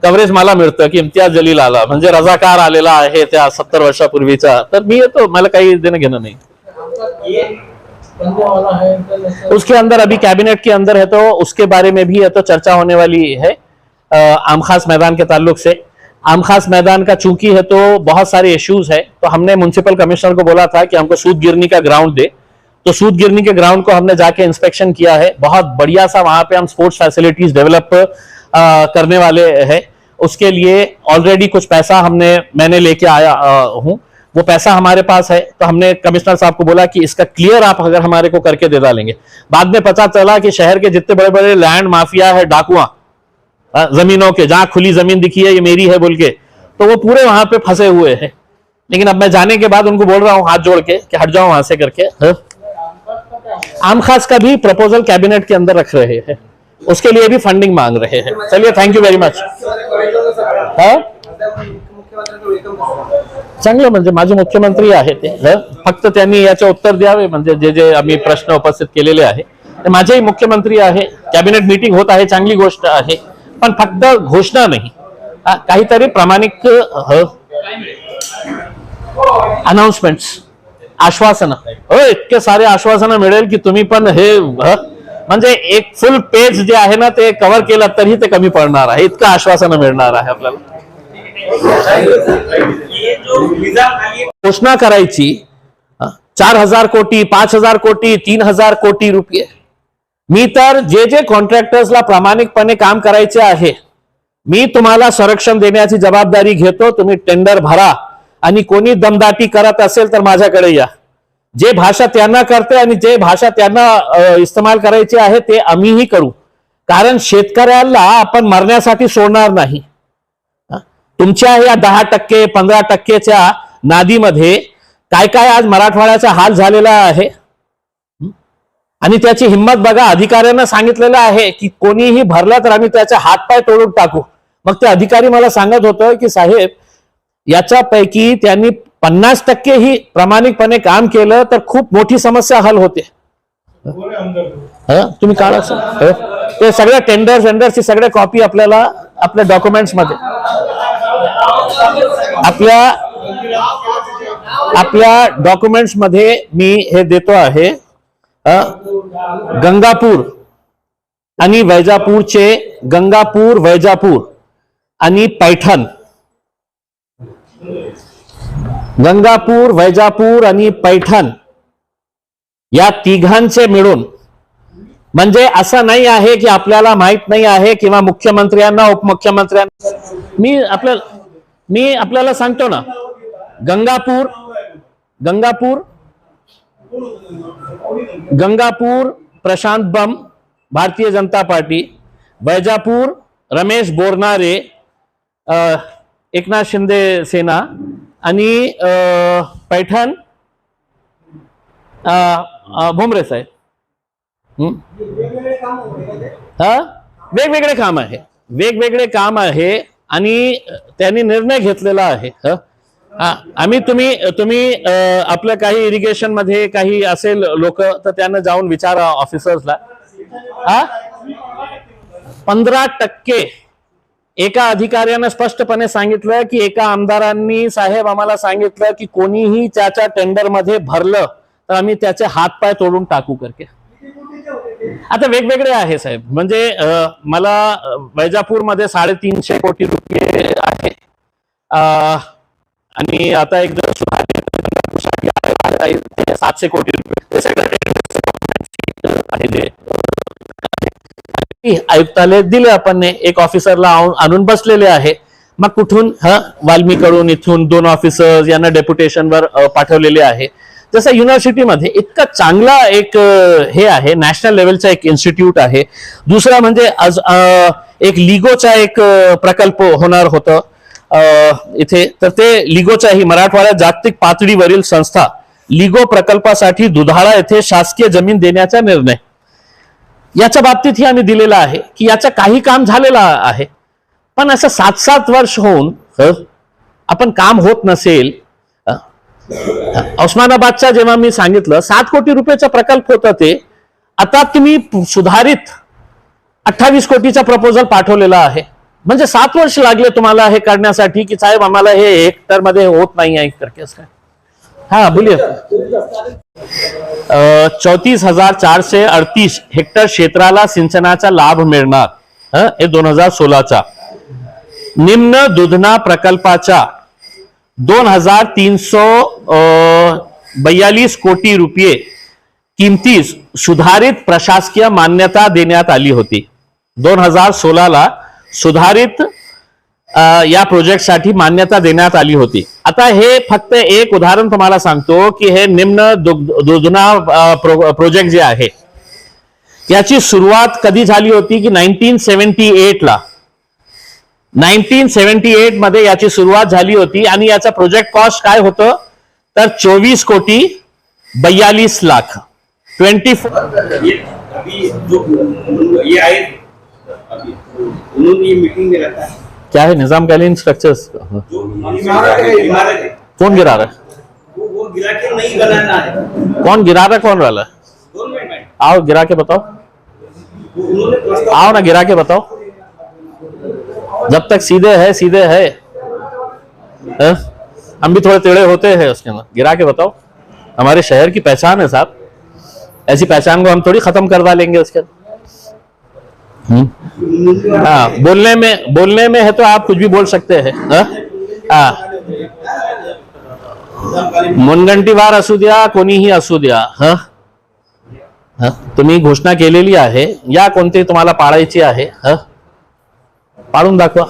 कव्हरेज मला मिळतं की इम्तियाज जलील आला, म्हणजे रजाकार आलेला आहे त्या 70 वर्षापूर्वीचा, तर मी येतो, मला काही देणं घेणं नहीं। उसके अंदर अभी कैबिनेट के अंदर है तो उसके बारे में भी है तो चर्चा होने वाली है। आम खास मैदान के ताल्लुक से, आम खास मैदान का चूंकि है तो बहुत सारे इश्यूज है, तो हमने म्युनिसिपल कमिश्नर को बोला था कि हमको सूद गिरनी का ग्राउंड दे, तो सूद गिरनी के ग्राउंड को हमने जाके इंस्पेक्शन किया है। बहुत बढ़िया सा वहां पे हम स्पोर्ट्स फैसिलिटीज डेवलप करने वाले हैं उसके लिए ऑलरेडी कुछ पैसा मैंने लेके आया हूं, वो पैसा हमारे पास है। तो हमने कमिश्नर साहब को बोला कि इसका क्लियर आप अगर हमारे को करके दे डालेंगे। बाद में पता चला कि शहर के जितने बड़े बड़े लैंड माफिया है, डाकुआ जमीनों के, जहां खुली जमीन दिखी है ये मेरी है बोल के, तो वो पूरे वहां पे फंसे हुए हैं। लेकिन अब मैं जाने के बाद उनको बोल रहा हूं हाथ जोड़ के कि हट जाओ वहां से करके। आम खास का भी प्रपोजल कैबिनेट के अंदर रख रहे हैं, उसके लिए भी फंडिंग मांग रहे हैं। चलिए, थँक यू व्हेरी मच। चांगलं, म्हणजे माझे मुख्यमंत्री आहे ते, फक्त त्यांनी याचे उत्तर द्यावे, म्हणजे जे जे आम्ही प्रश्न उपस्थित केलेले आहे ते माझेही मुख्यमंत्री आहे। कॅबिनेट मीटिंग होत आहे, चांगली गोष्ट आहे, पण फक्त घोषणा नाही, काहीतरी प्रामाणिक अनाउन्समेंट्स, आश्वासन, इतके सारे आश्वासन मिळेल की तुम्ही पण हे म्हणजे एक फुल पेज जे आहे ना ते कव्हर केलं तरी ते कमी पडणार आहे, इतकं आश्वासन मिळणार आहे आपल्याला। घोषणा करायची 4,000 कोटी, 5,000 कोटी, 3,000 कोटी रुपये। मी तर जे जे कॉन्ट्रॅक्टर्सला प्रामाणिकपणे काम करायचे आहे, मी तुम्हाला संरक्षण देण्याची जबाबदारी घेतो। तुम्ही टेंडर भरा आणि कोणी दमदाटी करत असेल तर माझ्याकडे या। जे भाषा त्यांना करते आणि जे भाषा त्यांना इस्तेमाल करायची आहे ते आम्हीही करू, कारण शेतकऱ्याला आपण मरण्यासाठी सोडणार नाही। तुमच्या या 10%, 15%च्या नादीमध्ये काय काय आज मराठवाड्याचा हाल झालेला आहे, आणि त्याची हिंमत बघा। अधिकाऱ्यांना सांगितलेलं आहे की कोणीही भरला तर आम्ही त्याचे हातपाय तोडून टाकू। मग ते अधिकारी मला सांगत होतं की साहेब, याच्यापैकी त्यांनी 50% ही प्रामाणिकपणे काम केलं तर खूप मोठी समस्या हल होते। तुम्ही काढा ते सगळ्या टेंडर्सची सगळ्या कॉपी आपल्याला आपल्या डॉक्युमेंट्स मध्ये आपल्या डॉक्युमेंट्स मध्ये मी हे देतो आहे। गंगापूर आणि वैजापूरचे, गंगापूर, वैजापूर आणि पैठण, गंगापूर, वैजापूर आणि पैठण या तिघांचे मिळून, म्हणजे असं नाही आहे की आपल्याला माहित नाही आहे किंवा मुख्यमंत्र्यांना उपमुख्यमंत्र्यांना, मी आपल्याला सांगतो ना। गंगापूर प्रशांत बम, भारतीय जनता पार्टी, वैजापूर रमेश बोरनारे, एकनाथ शिंदे सेना, आणि पैठण भुमरे साहेब। वेगवेगळे काम आहे आणि त्यांनी निर्णय घेतलेला आहे। आम्ही तुम्ही आपलं काही इरिगेशन मध्ये काही असेल लोक तर त्यांना जाऊन विचारा ऑफिसर्सला। 15% एका अधिकाऱ्याने स्पष्टपणे सांगितलं की एका आमदारांनी साहेब आम्हाला सांगितलं की कोणीही त्याच्या टेंडर मध्ये भरलं तर आम्ही त्याचे हातपाय तोडून टाकू करके। आता वेगवेगळे आहे साहेब, म्हणजे मला वैजापूर मध्ये 350 कोटी रुपये आहे, आणि आता एक 700 कोटी रुपये आयुक्तालय दिले आपण, एक ऑफिसरला आणून बसलेले आहे। मग कुठून वाल्मीकडून इथून 2 ऑफिसर्स यांना डेप्युटेशनवर पाठवलेले आहे। जसं युनिव्हर्सिटीमध्ये इतका चांगला एक हे आहे, नॅशनल लेवलचा एक इन्स्टिट्यूट आहे। दुसरा म्हणजे आज एक लिगोचा एक प्रकल्प होणार होतं इथे, तर ते लिगोचा ही मराठवाड्यात जागतिक पातळीवरील संस्था लिगो प्रकल्पासाठी दुधाळा येथे शासकीय जमीन देण्याचा निर्णय, याच्या बाबतीत आम्ही दिलेला आहे की याचं काही काम झालेलं आहे, पण असं 7-7 वर्ष होऊन आपण काम होत नसेल। उस्मानाबादच्या जेव्हा मी सांगितलं 7 कोटी रुपयाचा प्रकल्प होता, ते आता तुम्ही सुधारित 28 कोटीचा प्रपोजल पाठवलेला आहे। म्हणजे 7 वर्ष लागले तुम्हाला हे करण्यासाठी की साहेब आम्हाला हे हेक्टर मध्ये होत नाही आहे करके। हाँ बोलिए। 34,438 हेक्टर क्षेत्राला सिंचनाचा लाभ मिळणार, हे 2016चा। निम्न दुधना प्रकल्पाच्या 2,342 कोटी रुपये किमतीस सुधारित प्रशासकीय मान्यता देण्यात आली होती। 2016ला सुधारित या प्रोजेक्टसाठी मान्यता देण्यात आली होती. आता हे फक्त एक उदाहरण तुम्हाला सांगतो की हे निम्न दुधना प्रोजेक्ट जे आहे याची सुरुवात कधी झाली होती की 1978 ला. 1978 मध्ये याची सुरुवात झाली होती आणि याचा प्रोजेक्ट कॉस्ट काय होतं तर 24 कोटी 42 लाख 24. ये अभी जो ये आए अभी उन्होंने ये मीटिंग में रखा है क्या है निजामकालीन स्ट्रक्चर्स जो इमारत है कौन गिरा रहा है वो गिरा के नहीं बनाना है कौन गिरा रहा है कौन वाला है गवर्नमेंट में आओ गिरा के बताओ उन्होंने प्रस्ताव आओ ना गिरा के बताओ. जब तक सीधे है हाँ? हम भी थोड़े टेढ़े होते हैं उसके अंदर. गिरा के बताओ. हमारे शहर की पहचान है साहब. ऐसी पहचान को हम थोड़ी खत्म करवा लेंगे उसके अंदर. हाँ बोलने में है तो आप कुछ भी बोल सकते हैं. हाँ मुनगंटीवार असू द्या कोणीही असू द्या. तुम्ही घोषणा केलेली आहे या कोणती तुम्हाला पाळायची आहे पाळून दाखवा.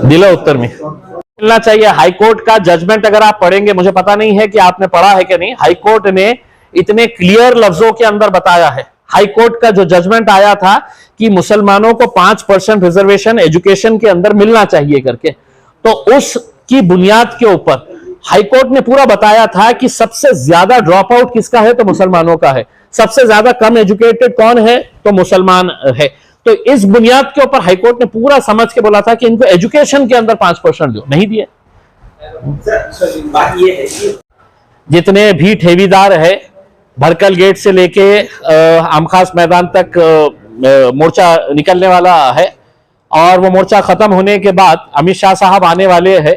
दिलं उत्तर मी. मिलना चाहिए. हाईकोर्ट का जजमेंट अगर आप पढ़ेंगे, मुझे पता नहीं है कि आपने पढ़ा है कि नहीं, हाईकोर्ट ने इतने क्लियर लफ्जों के अंदर बताया है. हाईकोर्ट का जो जजमेंट आया था कि मुसलमानों को 5% रिजर्वेशन एजुकेशन के अंदर मिलना चाहिए करके, तो उसकी बुनियाद के ऊपर हाईकोर्ट ने पूरा बताया था कि सबसे ज्यादा ड्रॉप आउट किसका है तो मुसलमानों का है. सबसे ज्यादा कम एजुकेटेड कौन है तो मुसलमान है. तो इस बुनियाद के ऊपर हाईकोर्ट ने पूरा समझ के बोला था कि इनको एजुकेशन के अंदर 5% दो. नहीं दिए. बात ये है कि जितने भी ठेवीदार है भरकल गेट से लेके आमखास मैदान तक मोर्चा निकलने वाला है और वो मोर्चा खत्म होने के बाद अमित शाह साहब आने वाले हैं,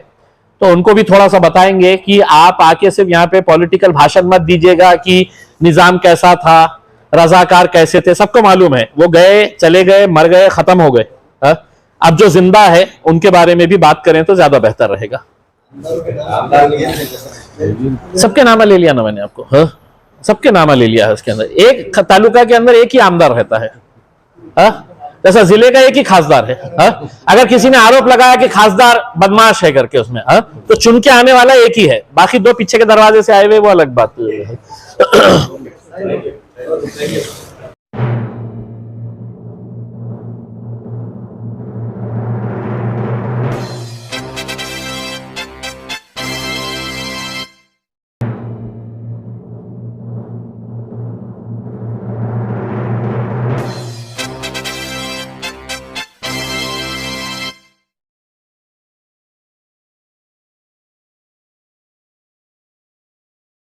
तो उनको भी थोड़ा सा बताएंगे कि आप आके सिर्फ यहाँ पे पॉलिटिकल भाषण मत दीजिएगा कि निजाम कैसा था, रजाकार कैसे थे. सबको मालूम है वो गए, चले गए, मर गए, खत्म हो गए. अब जो जिंदा है उनके बारे में भी बात करें तो ज्यादा बेहतर रहेगा. सबके नाम ले लिया ना मैंने आपको. सबके नाम ले लिया है. उसके अंदर एक तालुका के अंदर एक ही आमदार रहता है. जैसा जिले का एक ही खासदार है. अगर किसी ने आरोप लगाया कि खासदार बदमाश है करके उसमें तो चुन के आने वाला एक ही है. बाकी दो पीछे के दरवाजे से आए हुए वो अलग बात है.